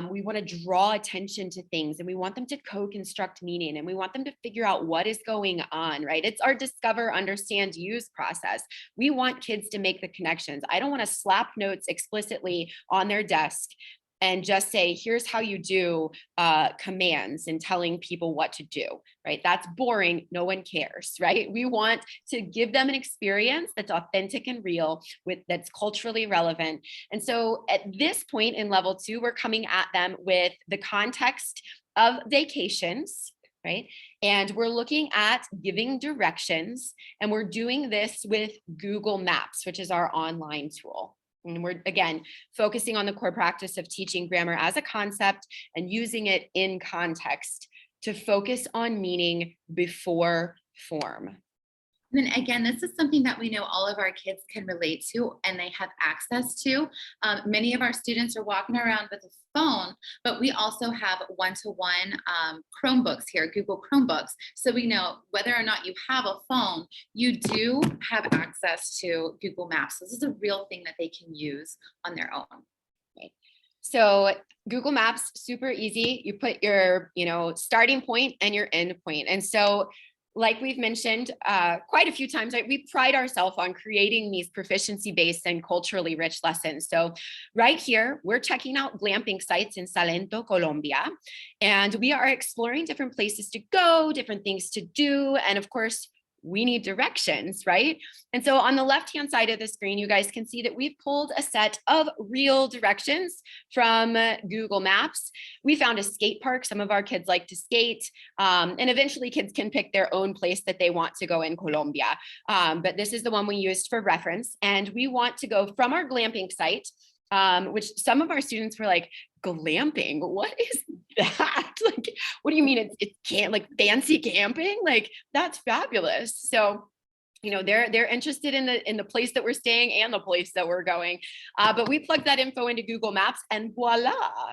[SPEAKER 3] we want to draw attention to things, and we want them to co-construct meaning, and we want them to figure out what is going on, right? It's our discover, understand, use process. We want kids to make the connections. I don't want to slap notes explicitly on their desk and just say, here's how you do commands and telling people what to do, right? That's boring. No one cares, right? We want to give them an experience that's authentic and real, that's culturally relevant. And so at this point in level 2, we're coming at them with the context of vacations, right? And we're looking at giving directions, and we're doing this with Google Maps, which is our online tool. And we're, again, focusing on the core practice of teaching grammar as a concept and using it in context to focus on meaning before form.
[SPEAKER 4] And then again, this is something that we know all of our kids can relate to and they have access to. Many of our students are walking around with a phone, but we also have one-to-one Chromebooks here, Google Chromebooks. So we know whether or not you have a phone, you do have access to Google Maps. This is a real thing that they can use on their own.
[SPEAKER 3] Okay. So Google Maps, super easy. You put your, starting point and your end point. And so like we've mentioned quite a few times, right, we pride ourselves on creating these proficiency-based and culturally rich lessons. So right here, we're checking out glamping sites in Salento, Colombia, and we are exploring different places to go, different things to do, and of course, we need directions, right? And so on the left-hand side of the screen, you guys can see that we've pulled a set of real directions from Google Maps. We found a skate park. Some of our kids like to skate, and eventually kids can pick their own place that they want to go in Colombia. But this is the one we used for reference. And we want to go from our glamping site, which some of our students were like, glamping, what is that? Like, what do you mean it can't, like fancy camping? Like, that's fabulous. So, they're interested in the place that we're staying and the place that we're going. But we plug that info into Google Maps and voila,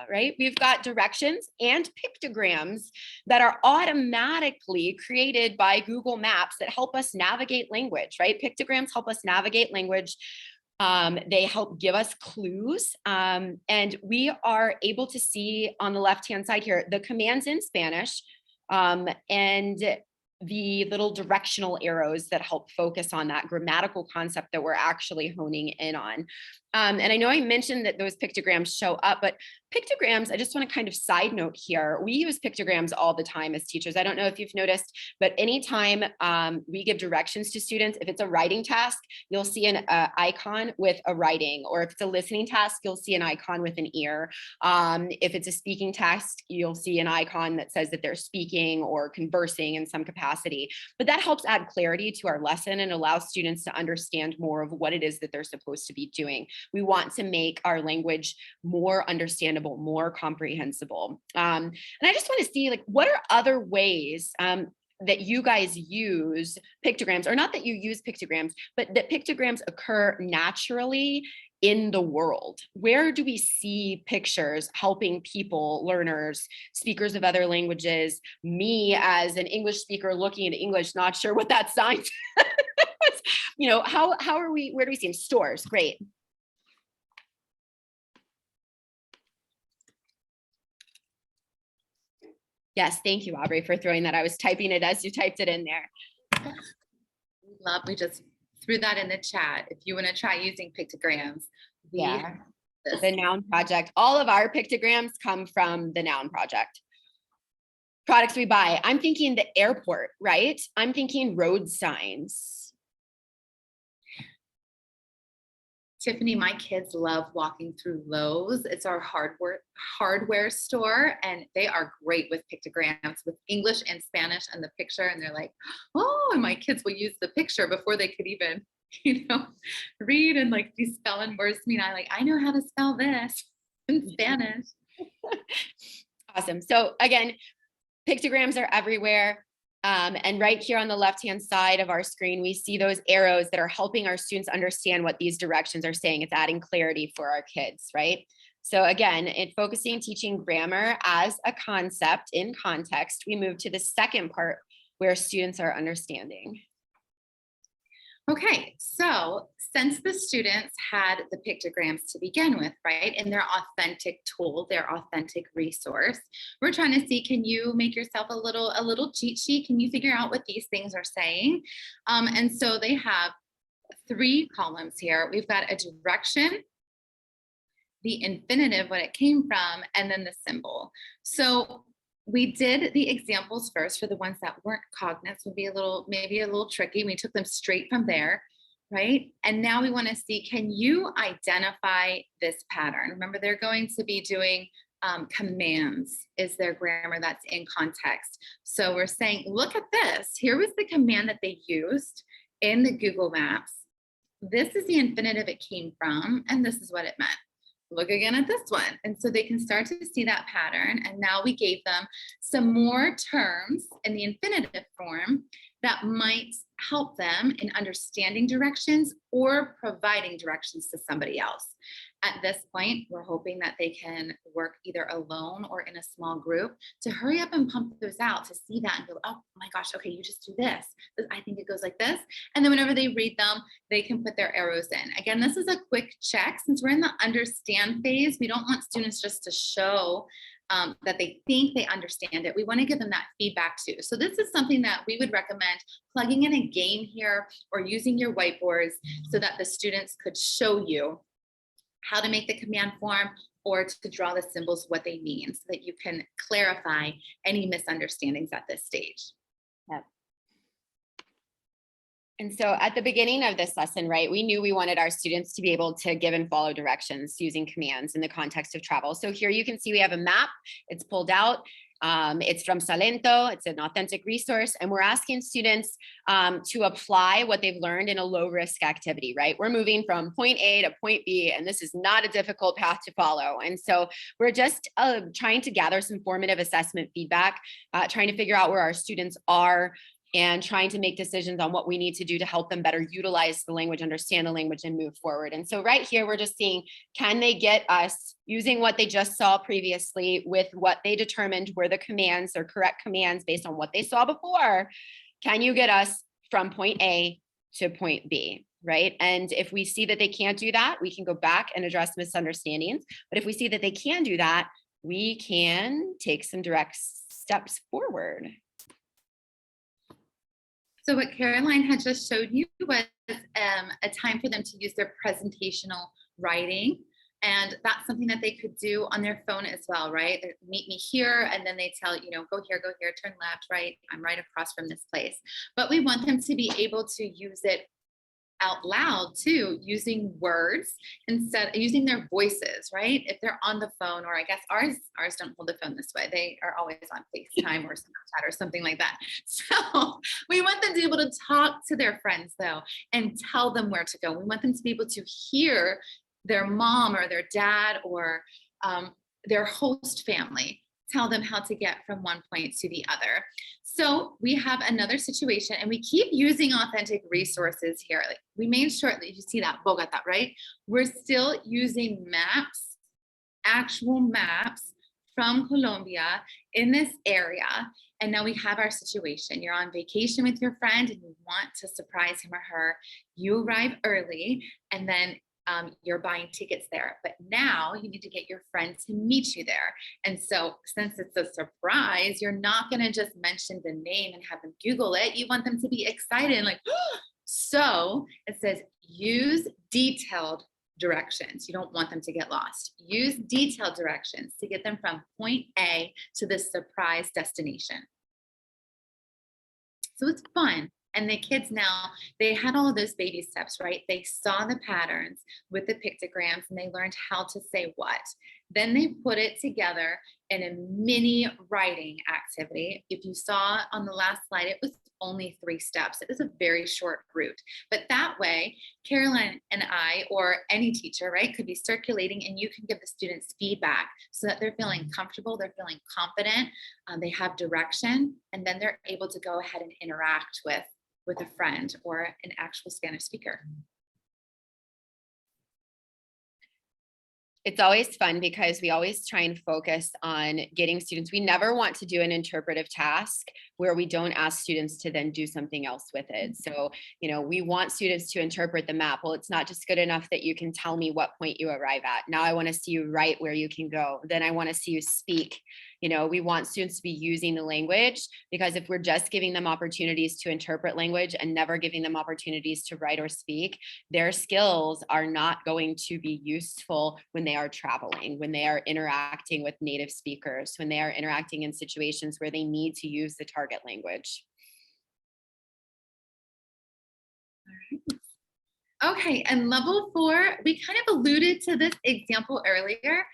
[SPEAKER 3] right? We've got directions and pictograms that are automatically created by Google Maps that help us navigate language, right? Pictograms help us navigate language. They help give us clues, and we are able to see on the left-hand side here the commands in Spanish and the little directional arrows that help focus on that grammatical concept that we're actually honing in on. And I know I mentioned that those pictograms show up, but Pictograms, I just want to kind of side note here. We use pictograms all the time as teachers. I don't know if you've noticed, but anytime we give directions to students, if it's a writing task, you'll see an icon with a writing, or if it's a listening task, you'll see an icon with an ear. If it's a speaking task, you'll see an icon that says that they're speaking or conversing in some capacity. But that helps add clarity to our lesson and allows students to understand more of what it is that they're supposed to be doing. We want to make our language more understandable, more comprehensible. And I just want to see, like, what are other ways that you guys use pictograms, or not that you use pictograms, but that pictograms occur naturally in the world? Where do we see pictures helping people, learners, speakers of other languages, me as an English speaker looking at English, not sure what that sign is? You know, how are we, where do we see them? Stores, great. Yes, thank you, Aubrey, for throwing that. I was typing it as you typed it in there.
[SPEAKER 4] We just threw that in the chat. If you want to try using pictograms,
[SPEAKER 3] Yeah, the Noun Project. All of our pictograms come from the Noun Project. Products we buy. I'm thinking the airport, right? I'm thinking road signs.
[SPEAKER 4] Tiffany, my kids love walking through Lowe's. It's our hardware store, and they are great with pictograms, with English and Spanish and the picture. And they're like, oh, and my kids will use the picture before they could even, read and like be spelling words to me. And I know how to spell this in Spanish.
[SPEAKER 3] Awesome. So again, pictograms are everywhere. And right here on the left-hand side of our screen, we see those arrows that are helping our students understand what these directions are saying. It's adding clarity for our kids, right? So again, in focusing teaching grammar as a concept in context, we move to the second part where students are understanding.
[SPEAKER 4] Okay, so since the students had the pictograms to begin with, right, and their authentic tool, their authentic resource, we're trying to see, can you make yourself a little cheat sheet? Can you figure out what these things are saying? And so they have 3 columns here. We've got a direction, the infinitive, what it came from, and then the symbol. So we did the examples first for the ones that weren't cognates, would be maybe a little tricky. We took them straight from there, right? And now we want to see, can you identify this pattern? Remember, they're going to be doing commands is their grammar that's in context. So we're saying, look at this. Here was the command that they used in the Google Maps. This is the infinitive it came from, and this is what it meant. Look again at this one. And so they can start to see that pattern. And now we gave them some more terms in the infinitive form that might help them in understanding directions or providing directions to somebody else. At this point, we're hoping that they can work either alone or in a small group to hurry up and pump those out, to see that and go, oh my gosh, okay, you just do this. I think it goes like this. And then whenever they read them, they can put their arrows in. Again, this is a quick check. Since we're in the understand phase, we don't want students just to show that they think they understand it. We want to give them that feedback too. So this is something that we would recommend plugging in a game here or using your whiteboards so that the students could show you how to make the command form or to draw the symbols, what they mean, so that you can clarify any misunderstandings at this stage.
[SPEAKER 3] Yep. And so at the beginning of this lesson, right, we knew we wanted our students to be able to give and follow directions using commands in the context of travel. So here you can see we have a map. It's pulled out. It's from Salento. It's an authentic resource. And we're asking students to apply what they've learned in a low risk activity, right? We're moving from point A to point B, and this is not a difficult path to follow. And so we're just trying to gather some formative assessment feedback, trying to figure out where our students are, and trying to make decisions on what we need to do to help them better utilize the language, understand the language, and move forward. And so right here, we're just seeing, can they get us using what they just saw previously with what they determined were the commands or correct commands based on what they saw before? Can you get us from point A to point B, right? And if we see that they can't do that, we can go back and address misunderstandings. But if we see that they can do that, we can take some direct steps forward.
[SPEAKER 4] So what Caroline had just showed you was a time for them to use their presentational writing. And that's something that they could do on their phone as well, right? They meet me here, and then they tell, go here, turn left, right. I'm right across from this place. But we want them to be able to use it out loud too, using words instead using their voices, right? If they're on the phone, or I guess ours don't hold the phone this way. They are always on FaceTime or Snapchat or something like that. So we want them to be able to talk to their friends though, and tell them where to go. We want them to be able to hear their mom or their dad or their host family tell them how to get from one point to the other. So we have another situation, and we keep using authentic resources here. Like, we made sure that you see that Bogota, right? We're still using maps, actual maps from Colombia in this area. And now we have our situation. You're on vacation with your friend and you want to surprise him or her. You arrive early, and then you're buying tickets there, but now you need to get your friend to meet you there. And so since it's a surprise, you're not going to just mention the name and have them Google it. You want them to be excited, like, oh! So it says use detailed directions. You don't want them to get lost. Use detailed directions to get them from point A to the surprise destination. So it's fun. And the kids now, they had all of those baby steps, right? They saw the patterns with the pictograms and they learned how to say what. Then they put it together in a mini writing activity. If you saw on the last slide, it was only 3 steps. It was a very short route. But that way, Caroline and I, or any teacher, right, could be circulating, and you can give the students feedback so that they're feeling comfortable, they're feeling confident, they have direction, and then they're able to go ahead and interact with a friend or an actual Spanish speaker.
[SPEAKER 3] It's always fun because we always try and focus on getting students. We never want to do an interpretive task where we don't ask students to then do something else with it. So, we want students to interpret the map. Well, it's not just good enough that you can tell me what point you arrive at. Now I want to see you write where you can go. Then I want to see you speak. We want students to be using the language, because if we're just giving them opportunities to interpret language and never giving them opportunities to write or speak, their skills are not going to be useful when they are traveling, when they are interacting with native speakers, when they are interacting in situations where they need to use the target language.
[SPEAKER 4] Okay, and level 4, we kind of alluded to this example earlier.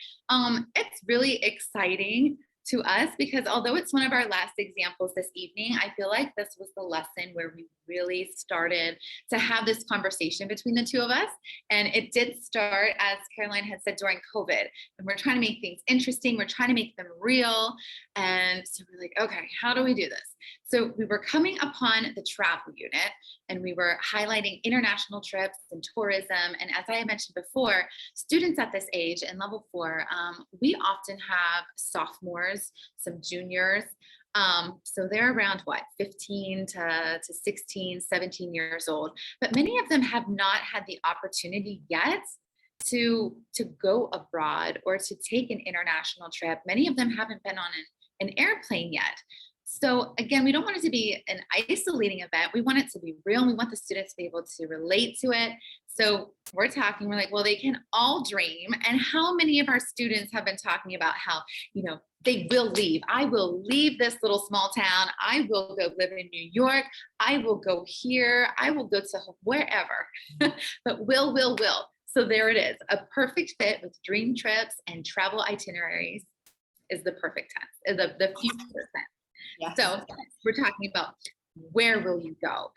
[SPEAKER 4] It's really exciting to us because although it's one of our last examples this evening, I feel like this was the lesson where we really started to have this conversation between the two of us. And it did start, as Caroline had said, during COVID. And we're trying to make things interesting. We're trying to make them real. And so we're like, okay, how do we do this? So we were coming upon the travel unit, and we were highlighting international trips and tourism. And as I had mentioned before, students at this age in level 4, we often have sophomores, some juniors. So they're around 15 to 16, 17 years old. But many of them have not had the opportunity yet to go abroad or to take an international trip. Many of them haven't been on an airplane yet. So again, we don't want it to be an isolating event. We want it to be real. We want the students to be able to relate to it. So we're like, well, they can all dream. And how many of our students have been talking about how, they will leave. I will leave this little small town. I will go live in New York. I will go here. I will go to wherever, but will. So there it is. A perfect fit with dream trips and travel itineraries is the perfect tense, the future tense. Yes. So we're talking about where will you go?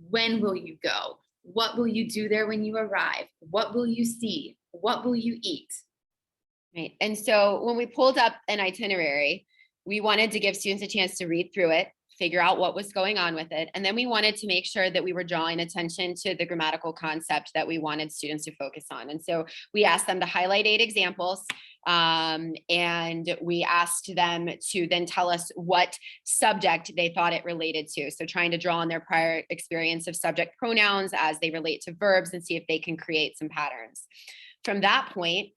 [SPEAKER 4] When will you go? What will you do there when you arrive? What will you see? What will you eat?
[SPEAKER 3] Right. And so when we pulled up an itinerary, we wanted to give students a chance to read through it, figure out what was going on with it. And then we wanted to make sure that we were drawing attention to the grammatical concept that we wanted students to focus on. And so we asked them to highlight 8 examples. And we asked them to then tell us what subject they thought it related to. So trying to draw on their prior experience of subject pronouns as they relate to verbs and see if they can create some patterns. From that point,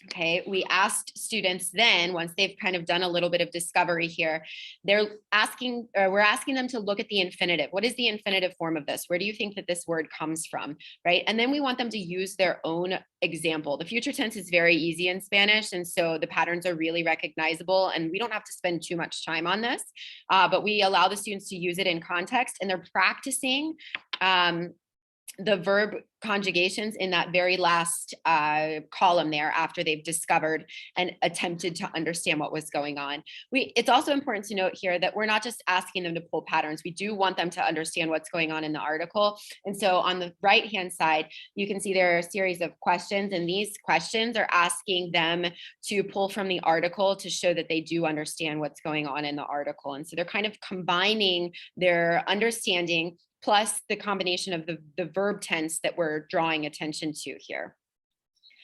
[SPEAKER 3] Okay, we asked students then, once they've kind of done a little bit of discovery here, we're asking them to look at the infinitive. What is the infinitive form of this? Where do you think that this word comes from, right? And then we want them to use their own example. The future tense is very easy in Spanish, and so the patterns are really recognizable, and we don't have to spend too much time on this, but we allow the students to use it in context, and they're practicing the verb conjugations in that very last column there after they've discovered and attempted to understand what was going on. It's also important to note here that we're not just asking them to pull patterns. We do want them to understand what's going on in the article. And so on the right-hand side, you can see there are a series of questions, and these questions are asking them to pull from the article to show that they do understand what's going on in the article. And so they're kind of combining their understanding plus the combination of the verb tense that we're drawing attention to here.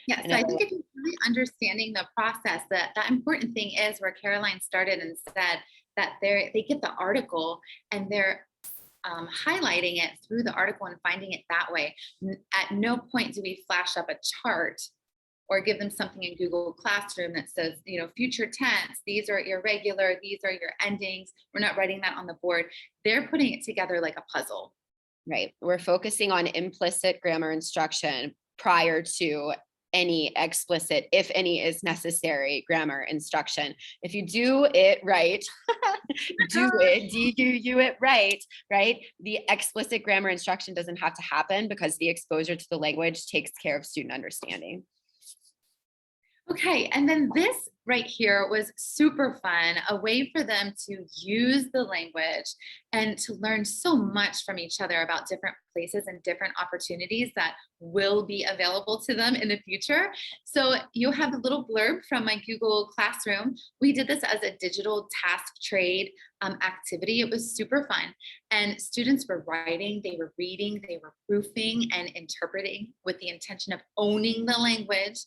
[SPEAKER 4] Yeah, so I think if you're really understanding the process, that important thing is where Caroline started and said that they get the article and they're highlighting it through the article and finding it that way. At no point do we flash up a chart or give them something in Google Classroom that says, you know, future tense, these are irregular, these are your endings. We're not writing that on the board. They're putting it together like a puzzle.
[SPEAKER 3] Right. We're focusing on implicit grammar instruction prior to any explicit, if any is necessary, grammar instruction. If you do it right, DUU it right, the explicit grammar instruction doesn't have to happen because the exposure to the language takes care of student understanding.
[SPEAKER 4] Okay, and then this right here was super fun, a way for them to use the language and to learn so much from each other about different places and different opportunities that will be available to them in the future. So you'll have a little blurb from my Google Classroom. We did this as a digital task trade activity. It was super fun. And students were writing, they were reading, they were proofing and interpreting with the intention of owning the language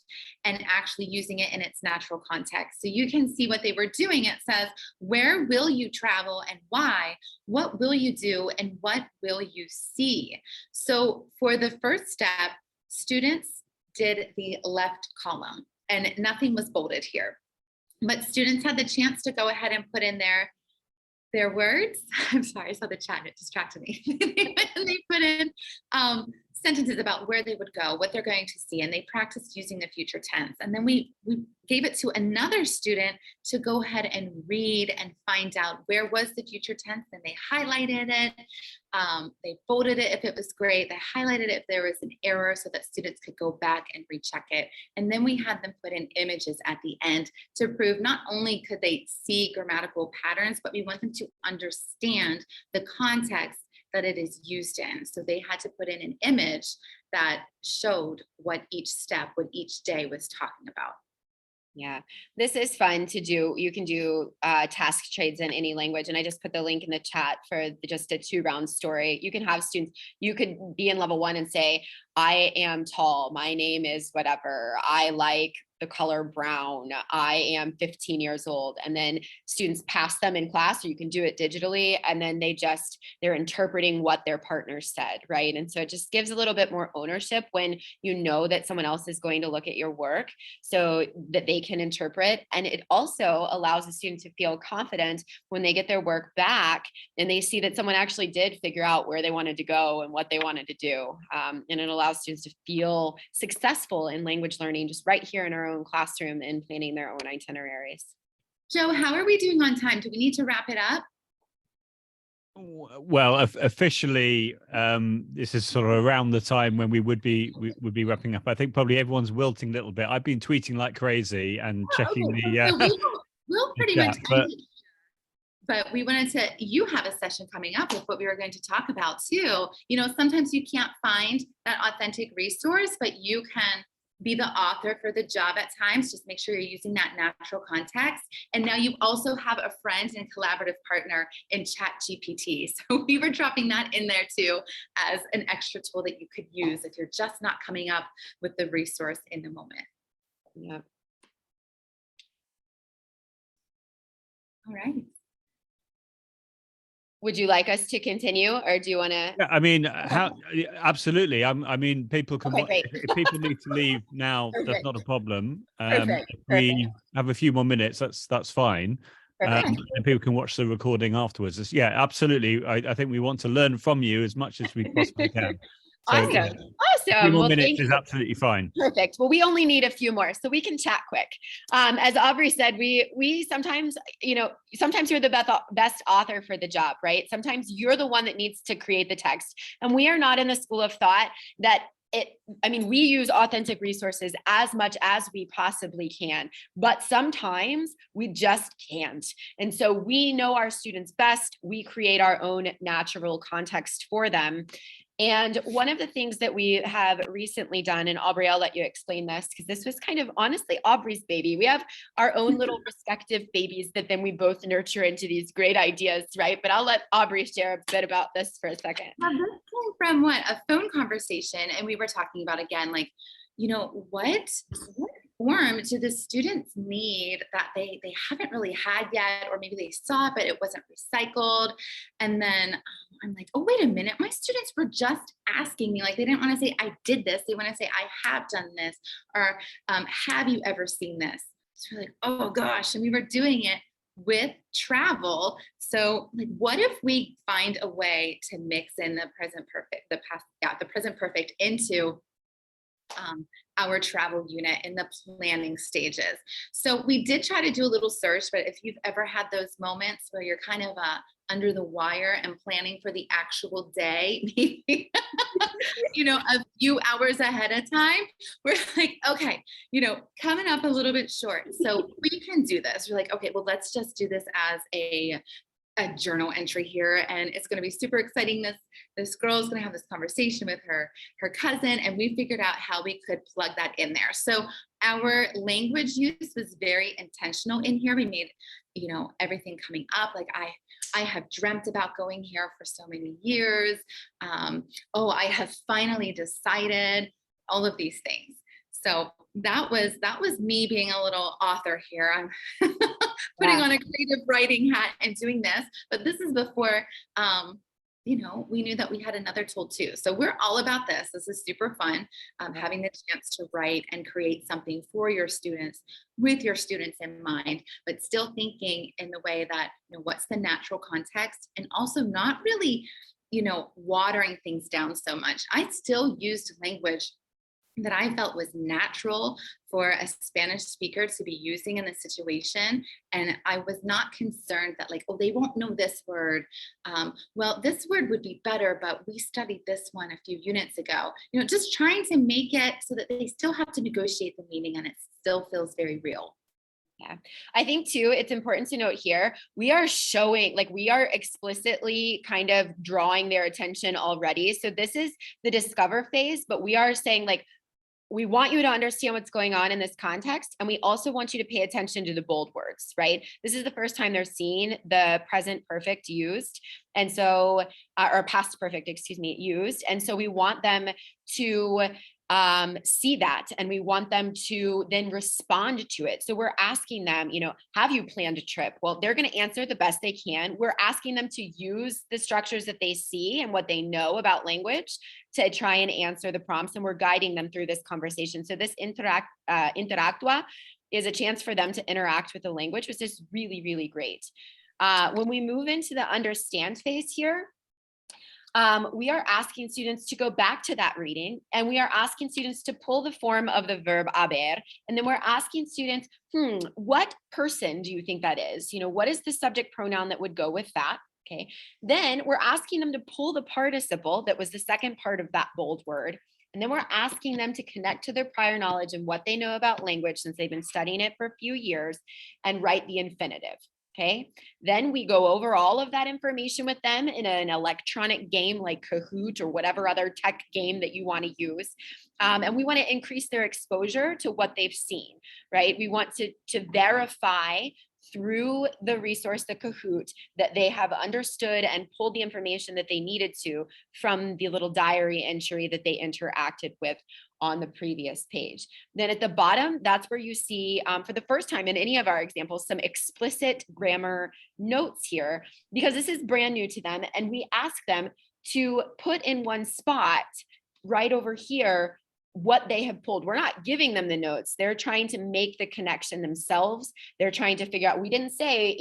[SPEAKER 4] and actually using it in its natural context. So you can see what they were doing. It says, where will you travel and why? What will you do and what will you see? So for the first step, students did the left column and nothing was bolded here. But students had the chance to go ahead and put in their words. I'm sorry, I saw the chat, it distracted me. They put in sentences about where they would go, what they're going to see, and they practiced using the future tense. And then we gave it to another student to go ahead and read and find out where was the future tense, and they highlighted it. They bolded it if it was great. They highlighted it if there was an error so that students could go back and recheck it. And then we had them put in images at the end to prove not only could they see grammatical patterns, but we want them to understand the context that it is used in. So they had to put in an image that showed what each step, what each day was talking about.
[SPEAKER 3] Yeah, this is fun to do. You can do task trades in any language. And I just put the link in the chat for just a 2-round story. You can have students, you could be in level 1 and say, I am tall, my name is whatever, I like the color brown, I am 15 years old. And then students pass them in class, or you can do it digitally. And then they're interpreting what their partner said, right? And so it just gives a little bit more ownership when you know that someone else is going to look at your work so that they can interpret. And it also allows the student to feel confident when they get their work back and they see that someone actually did figure out where they wanted to go and what they wanted to do. And it allows students to feel successful in language learning just right here in our own classroom and planning their own itineraries.
[SPEAKER 4] Joe, how are we doing on time? Do we need to wrap it up?
[SPEAKER 1] Well, officially, this is sort of around the time when we would be wrapping up. I think probably everyone's wilting a little bit. I've been tweeting like crazy and checking
[SPEAKER 4] So we'll pretty much end it. But we wanted to, you have a session coming up with what we were going to talk about too. You know, sometimes you can't find that authentic resource, but you can be the author for the job at times. Just make sure you're using that natural context. And now you also have a friend and collaborative partner in ChatGPT. So we were dropping that in there too as an extra tool that you could use if you're just not coming up with the resource in the moment.
[SPEAKER 3] Yeah.
[SPEAKER 4] All right.
[SPEAKER 3] would you like us to continue, or do you want to?
[SPEAKER 1] Yeah, I mean, absolutely. I mean, people can
[SPEAKER 3] Okay,
[SPEAKER 1] watch.
[SPEAKER 3] great.
[SPEAKER 1] If people need to leave now, that's
[SPEAKER 3] Perfect.
[SPEAKER 1] not a problem.
[SPEAKER 3] Perfect.
[SPEAKER 1] If we have a few more minutes, that's fine.
[SPEAKER 3] Perfect.
[SPEAKER 1] And people can watch the recording afterwards. Yeah, absolutely. I think we want to learn from you as much as we possibly can. So,
[SPEAKER 3] Awesome.
[SPEAKER 1] yeah, a few
[SPEAKER 3] Awesome.
[SPEAKER 1] more
[SPEAKER 3] Well,
[SPEAKER 1] minutes
[SPEAKER 3] thank
[SPEAKER 1] is
[SPEAKER 3] you.
[SPEAKER 1] absolutely fine.
[SPEAKER 3] Perfect. Well, we only need a few more, so we can chat quick. As Aubrey said, we sometimes, sometimes you're the best author for the job, right? Sometimes you're the one that needs to create the text. And we are not in the school of thought that we use authentic resources as much as we possibly can, but sometimes we just can't. And so we know our students best. We create our own natural context for them. And one of the things that we have recently done, and Aubrey, I'll let you explain this, because this was kind of honestly Aubrey's baby. We have our own little respective babies that then we both nurture into these great ideas, right? But I'll let Aubrey share a bit about this for a second.
[SPEAKER 4] This came from a phone conversation, and we were talking about, again, like, what form do the students need that they haven't really had yet, or maybe they saw it but it wasn't recycled. And then I'm like, oh, wait a minute, my students were just asking me, like, they didn't want to say I did this, they want to say I have done this, or have you ever seen this? So we're like, oh gosh, and we were doing it with travel. So like, what if we find a way to mix in the present perfect, the present perfect into our travel unit in the planning stages. So we did try to do a little search, but if you've ever had those moments where you're kind of under the wire and planning for the actual day, maybe a few hours ahead of time, we're like, okay, coming up a little bit short. So we can do this. We're like, okay, well, let's just do this as a journal entry here, and it's going to be super exciting. This girl is going to have this conversation with her cousin, and we figured out how we could plug that in there. So our language use was very intentional in here. We made everything coming up, like I have dreamt about going here for so many years. I have finally decided, all of these things. So that was me being a little author here. I'm putting on a creative writing hat and doing this, but this is before, we knew that we had another tool too. So we're all about this. This is super fun, having the chance to write and create something for your students, with your students in mind, but still thinking in the way that, what's the natural context, and also not really, watering things down so much. I still used language that I felt was natural for a Spanish speaker to be using in this situation. And I was not concerned that like, oh, they won't know this word. Well, this word would be better, but we studied this one a few units ago. Just trying to make it so that they still have to negotiate the meaning and it still feels very real.
[SPEAKER 3] Yeah, I think too, it's important to note here, we are showing, like we are explicitly kind of drawing their attention already. So this is the discover phase, but we are saying like, we want you to understand what's going on in this context. And we also want you to pay attention to the bold words, right? This is the first time they're seeing the present perfect used. And so, or past perfect, used. And so we want them to see that, and we want them to then respond to it. So we're asking them, have you planned a trip? Well, they're going to answer the best they can. We're asking them to use the structures that they see and what they know about language to try and answer the prompts, and we're guiding them through this conversation. So this interactua is a chance for them to interact with the language, which is really, really great. When we move into the understand phase here, we are asking students to go back to that reading, and we are asking students to pull the form of the verb haber, and then we're asking students, what person do you think that is? What is the subject pronoun that would go with that? Okay. Then we're asking them to pull the participle that was the second part of that bold word. And then we're asking them to connect to their prior knowledge and what they know about language since they've been studying it for a few years and write the infinitive. Okay. Then we go over all of that information with them in an electronic game like Kahoot or whatever other tech game that you want to use. And we want to increase their exposure to what they've seen, right? We want to verify through the resource, the Kahoot, that they have understood and pulled the information that they needed to from the little diary entry that they interacted with on the previous page. Then at the bottom, that's where you see, for the first time in any of our examples, some explicit grammar notes here, because this is brand new to them. And we ask them to put in one spot right over here what they have pulled. We're not giving them the notes. They're trying to make the connection themselves. They're trying to figure out, we didn't say,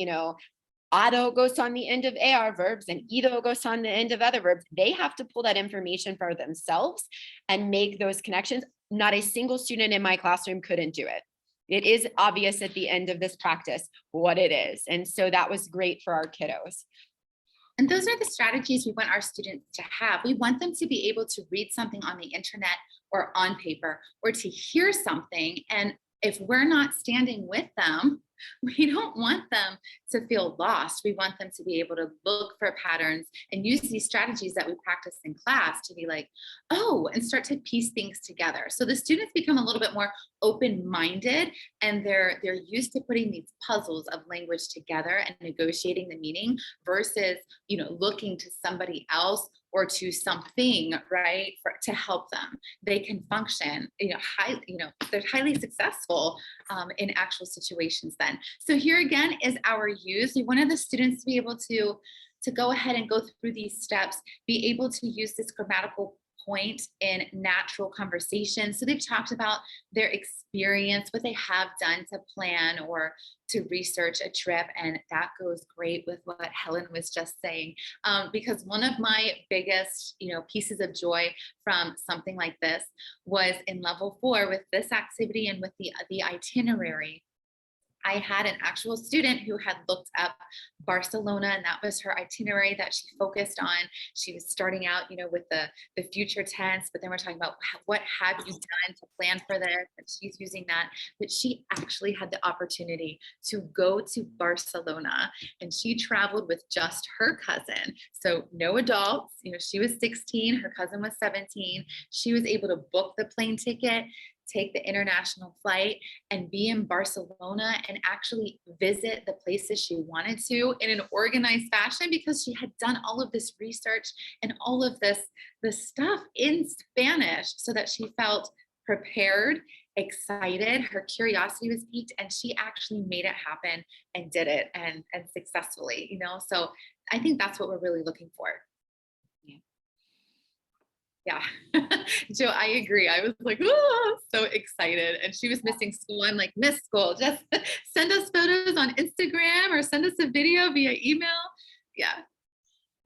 [SPEAKER 3] ado goes on the end of AR verbs and ido goes on the end of other verbs. They have to pull that information for themselves and make those connections. Not a single student in my classroom couldn't do it. It is obvious at the end of this practice what it is. And so that was great for our kiddos.
[SPEAKER 4] And those are the strategies we want our students to have. We want them to be able to read something on the internet or on paper, or to hear something. And if we're not standing with them, we don't want them to feel lost. We want them to be able to look for patterns and use these strategies that we practice in class to be like, oh, and start to piece things together. So the students become a little bit more open-minded, and they're used to putting these puzzles of language together and negotiating the meaning versus, looking to somebody else or to something, right, to help them. They can function, they're highly successful in actual situations then. So here again is our use. We wanted the students to be able to go ahead and go through these steps, be able to use this grammatical point in natural conversation. So they've talked about their experience, what they have done to plan or to research a trip. And that goes great with what Helen was just saying, because one of my biggest, pieces of joy from something like this was in level 4 with this activity and with the itinerary. I had an actual student who had looked up Barcelona, and that was her itinerary that she focused on. She was starting out, with the future tense, but then we're talking about what have you done to plan for this, and she's using that. But she actually had the opportunity to go to Barcelona, and she traveled with just her cousin. So no adults, she was 16, her cousin was 17. She was able to book the plane ticket, take the international flight, and be in Barcelona and actually visit the places she wanted to in an organized fashion, because she had done all of this research and all of this stuff in Spanish, so that she felt prepared, excited, her curiosity was piqued, and she actually made it happen and did it and successfully, So I think that's what we're really looking for. Yeah. Joe, I agree. I was like, oh, so excited. And she was missing school. I'm like, miss school. Just send us photos on Instagram or send us a video via email. Yeah.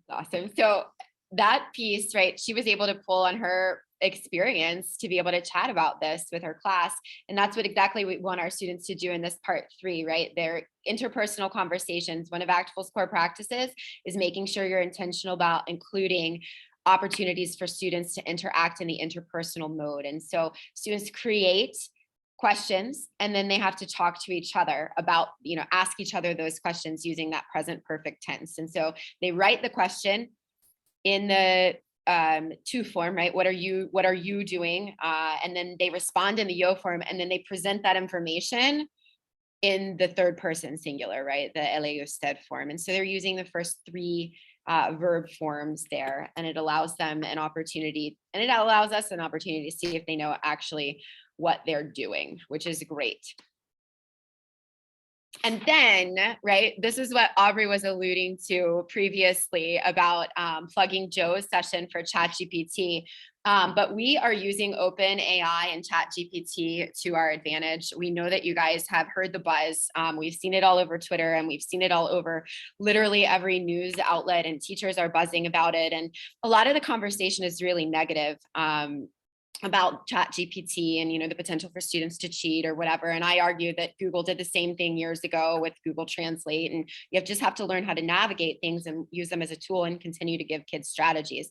[SPEAKER 3] Awesome. So that piece, right, she was able to pull on her experience to be able to chat about this with her class. And that's what exactly we want our students to do in this part 3, right? Their interpersonal conversations. One of ACTFL's core practices is making sure you're intentional about including opportunities for students to interact in the interpersonal mode. And so students create questions, and then they have to talk to each other about, ask each other those questions using that present perfect tense. And so they write the question in the to form, right? What are you doing? And then they respond in the yo form, and then they present that information in the third person singular, right? The ele usted form. And so they're using the first 3 verb forms there, and it allows them an opportunity, and it allows us an opportunity to see if they know actually what they're doing, which is great. And then, right, this is what Aubrey was alluding to previously about plugging Joe's session for ChatGPT. But we are using OpenAI and ChatGPT to our advantage. We know that you guys have heard the buzz. We've seen it all over Twitter, and we've seen it all over literally every news outlet, and teachers are buzzing about it. And a lot of the conversation is really negative about ChatGPT and, the potential for students to cheat or whatever. And I argue that Google did the same thing years ago with Google Translate, and you just have to learn how to navigate things and use them as a tool and continue to give kids strategies.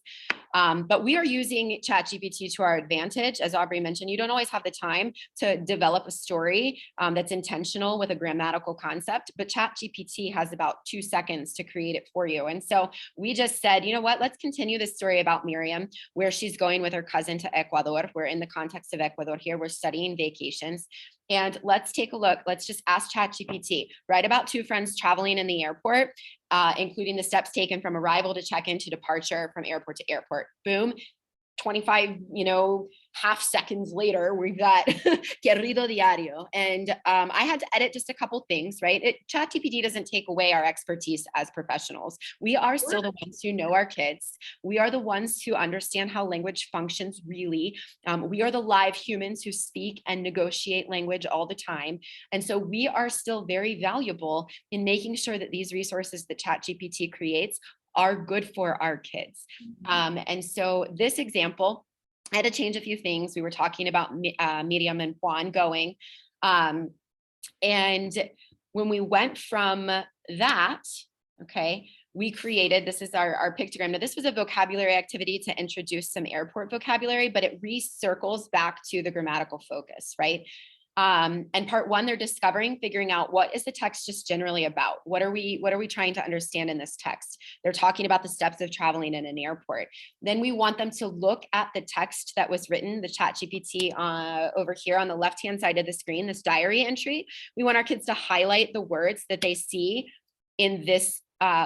[SPEAKER 3] But we are using ChatGPT to our advantage. As Aubrey mentioned, you don't always have the time to develop a story that's intentional with a grammatical concept, but ChatGPT has about 2 seconds to create it for you. And so we just said, you know what, let's continue this story about Miriam, where she's going with her cousin to Ecuador. We're in the context of Ecuador here. We're studying vacations. And let's take a look. Let's just ask ChatGPT. Write about 2 friends traveling in the airport, including the steps taken from arrival to check-in to departure from airport to airport. Boom. 25, half seconds later, we've got Querido Diario. And I had to edit just a couple things, right? ChatGPT doesn't take away our expertise as professionals. We are still the ones who know our kids. We are the ones who understand how language functions really. We are the live humans who speak and negotiate language all the time. And so we are still very valuable in making sure that these resources that ChatGPT creates are good for our kids. And so this example, I had to change a few things. We were talking about Miriam and Juan going. And when we went from that, okay, we created, this is our pictogram. Now, this was a vocabulary activity to introduce some airport vocabulary, but it recircles back to the grammatical focus, right? And part 1, they're figuring out what is the text just generally about? What are we trying to understand in this text? They're talking about the steps of traveling in an airport. Then we want them to look at the text that was written, the ChatGPT over here on the left-hand side of the screen, this diary entry. We want our kids to highlight the words that they see in this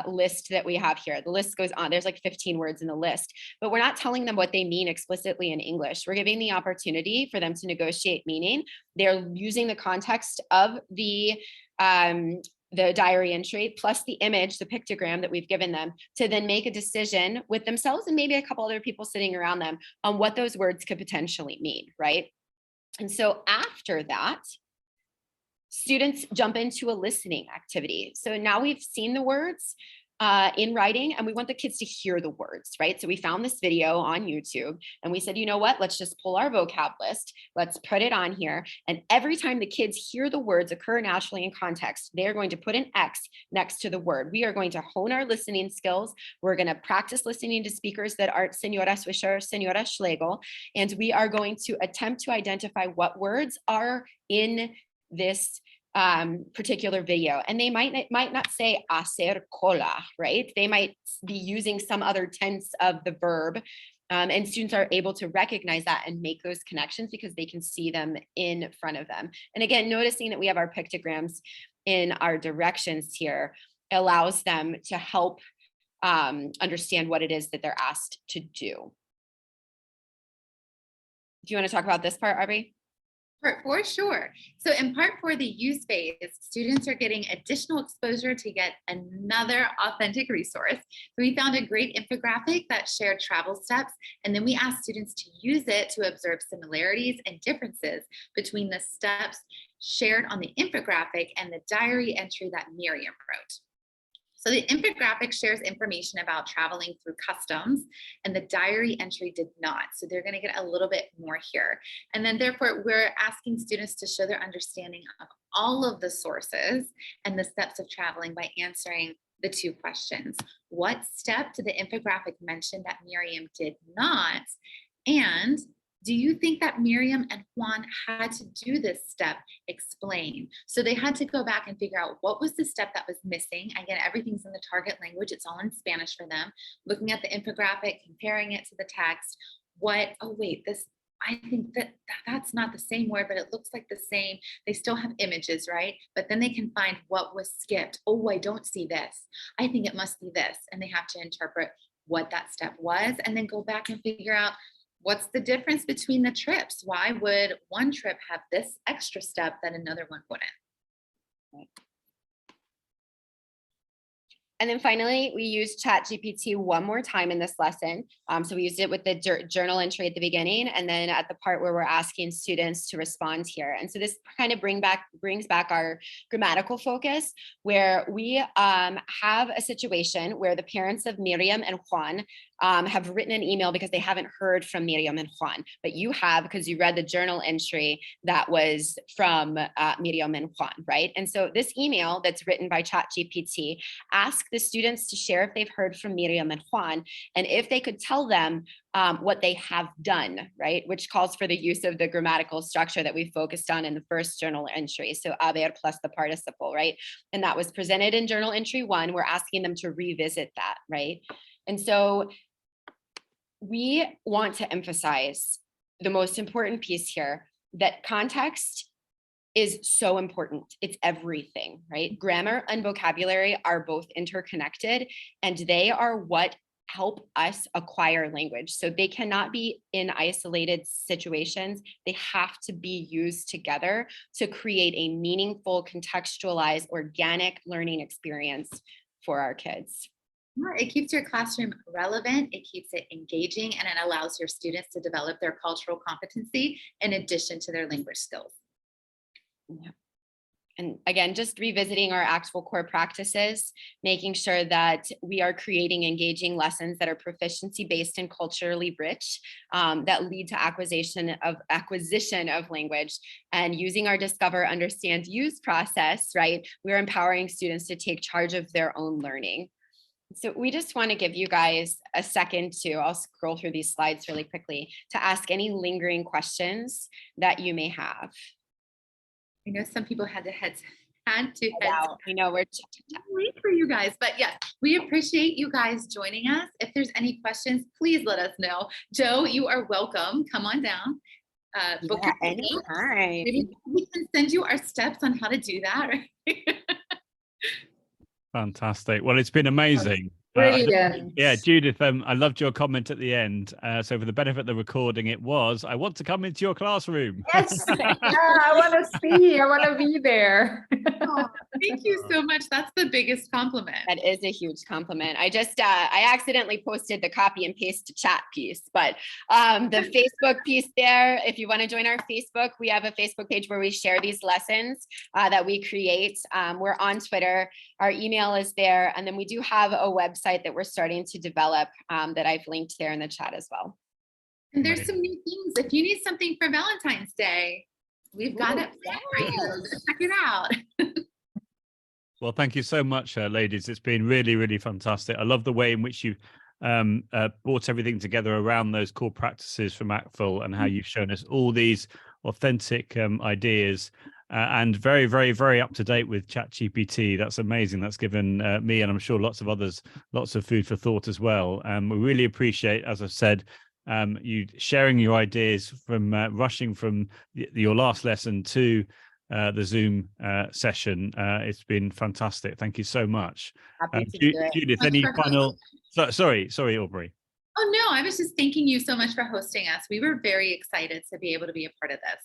[SPEAKER 3] list that we have here. The list goes on. There's like 15 words in the list, but we're not telling them what they mean explicitly in English. We're giving the opportunity for them to negotiate meaning. They're using the context of the diary entry plus the image, the pictogram that we've given them, to then make a decision with themselves and maybe a couple other people sitting around them on what those words could potentially mean, right? And so after that, students jump into a listening activity. So now we've seen the words in writing and we want the kids to hear the words, right? So we found this video on YouTube and we said, you know what, let's just pull our vocab list. Let's put it on here. And every time the kids hear the words occur naturally in context, they're going to put an X next to the word. We are going to hone our listening skills. We're going to practice listening to speakers that aren't Senora Swisher, Senora Schlegel. And we are going to attempt to identify what words are in this particular video. And they might not say hacer cola, right? They might be using some other tense of the verb. And students are able to recognize that and make those connections because they can see them in front of them. And again, noticing that we have our pictograms in our directions here allows them to help understand what it is that they're asked to do. Do you want to talk about this part, Aubrey?
[SPEAKER 4] Part 4, sure. So in part 4, the use phase, students are getting additional exposure to get another authentic resource. So we found a great infographic that shared travel steps, and then we asked students to use it to observe similarities and differences between the steps shared on the infographic and the diary entry that Miriam wrote. So the infographic shares information about traveling through customs, and the diary entry did not. So they're going to get a little bit more here. And then therefore, we're asking students to show their understanding of all of the sources and the steps of traveling by answering the 2 questions. What step did the infographic mention that Miriam did not? And do you think that Miriam and Juan had to do this step? Explain. So they had to go back and figure out what was the step that was missing. Again, everything's in the target language. It's all in Spanish for them. Looking at the infographic, comparing it to the text. I think that's not the same word, but it looks like the same. They still have images, right? But then they can find what was skipped. Oh, I don't see this. I think it must be this. And they have to interpret what that step was and then go back and figure out, what's the difference between the trips? Why would one trip have this extra step that another one wouldn't?
[SPEAKER 3] Right. And then finally, we used ChatGPT one more time in this lesson. So we used it with the journal entry at the beginning, and then at the part where we're asking students to respond here. And so this kind of brings back our grammatical focus, where we have a situation where the parents of Miriam and Juan have written an email because they haven't heard from Miriam and Juan, but you have because you read the journal entry that was from Miriam and Juan, right? And so this email that's written by ChatGPT asks the students to share if they've heard from Miriam and Juan, and if they could tell them what they have done, right? Which calls for the use of the grammatical structure that we focused on in the first journal entry. So haber plus the participle, right? And that was presented in journal entry 1. We're asking them to revisit that, right? And so we want to emphasize the most important piece here, that context is so important. It's everything, right? Grammar and vocabulary are both interconnected, and they are what help us acquire language. So they cannot be in isolated situations. They have to be used together to create a meaningful, contextualized, organic learning experience for our kids.
[SPEAKER 4] It keeps your classroom relevant, it keeps it engaging, and it allows your students to develop their cultural competency in addition to their language skills.
[SPEAKER 3] Yeah. And again, just revisiting our actual core practices, making sure that we are creating engaging lessons that are proficiency based and culturally rich, that lead to acquisition of language, and using our discover, understand, use process, right? We're empowering students to take charge of their own learning. So we just want to give you guys a second I'll scroll through these slides really quickly, to ask any lingering questions that you may have.
[SPEAKER 4] I know some people had to head
[SPEAKER 3] Wow, we know we're
[SPEAKER 4] wait for you guys, but yes, we appreciate you guys joining us. If there's any questions, please let us know. Joe, you are welcome. Come on down. Book your
[SPEAKER 3] anytime.
[SPEAKER 4] Maybe we can send you our steps on how to do that. Right?
[SPEAKER 1] Fantastic. Well, it's been amazing.
[SPEAKER 2] Brilliant.
[SPEAKER 1] Yeah, Judith, I loved your comment at the end. So for the benefit of the recording, it was, I want to come into your classroom.
[SPEAKER 2] Yes, yeah, I want to be there.
[SPEAKER 4] Oh, thank you so much. That's the biggest compliment.
[SPEAKER 3] That is a huge compliment. I just, I accidentally posted the copy and paste to chat piece, but the Facebook piece there, if you want to join our Facebook, we have a Facebook page where we share these lessons that we create. We're on Twitter. Our email is there. And then we do have a website that we're starting to develop that I've linked there in the chat as well.
[SPEAKER 4] And there's some new things. If you need something for Valentine's Day, we've got it for you. Check it out.
[SPEAKER 1] Well, thank you so much, ladies. It's been really, really fantastic. I love the way in which you brought everything together around those core practices from ACTFL, and how you've shown us all these authentic ideas, and very, very, very up to date with ChatGPT. That's amazing. That's given me, and I'm sure lots of others, lots of food for thought as well. We really appreciate, as I've said, you sharing your ideas from rushing from your last lesson to the Zoom session. It's been fantastic. Thank you so much.
[SPEAKER 3] Happy to do it.
[SPEAKER 1] Judith, any final? Sorry, Aubrey.
[SPEAKER 4] Oh, no, I was just thanking you so much for hosting us. We were very excited to be able to be a part of this.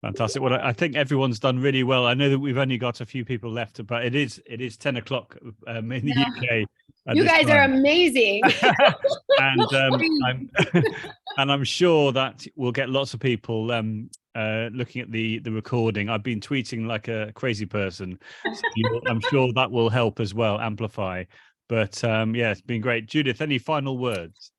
[SPEAKER 1] Fantastic. Well, I think everyone's done really well. I know that we've only got a few people left, but it is 10 o'clock in the UK.
[SPEAKER 3] You guys are amazing.
[SPEAKER 1] And I'm sure that we'll get lots of people looking at the recording. I've been tweeting like a crazy person. So I'm sure that will help as well, amplify. But yeah, it's been great. Judith, any final words?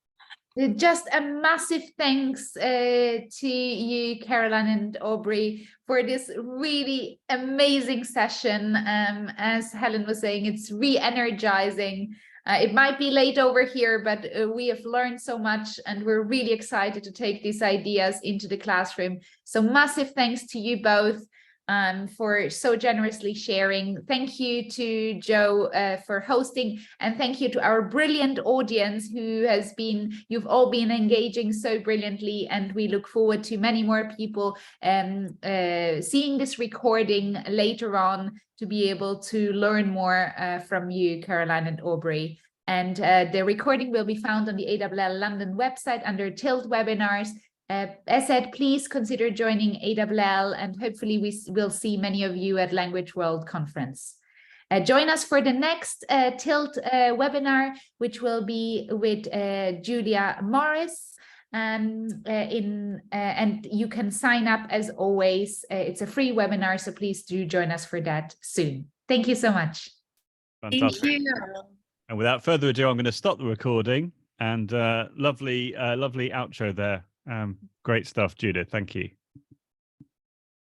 [SPEAKER 2] Just a massive thanks to you, Caroline and Aubrey, for this really amazing session. As Helen was saying, it's re-energizing. It might be late over here, but we have learned so much, and we're really excited to take these ideas into the classroom. So massive thanks to you both for so generously sharing. Thank you to Joe for hosting, and thank you to our brilliant audience you've all been engaging so brilliantly, and we look forward to many more people seeing this recording later on to be able to learn more from you, Caroline and Aubrey. And the recording will be found on the AWL London website under Tilt Webinars. As said, please consider joining AWL, and hopefully we will see many of you at Language World Conference. Join us for the next Tilt webinar, which will be with Julia Morris. And you can sign up as always. It's a free webinar, so please do join us for that soon. Thank you so much.
[SPEAKER 1] Fantastic.
[SPEAKER 4] Thank you.
[SPEAKER 1] And without further ado, I'm going to stop the recording. And lovely outro there. Great stuff, Judith. Thank you.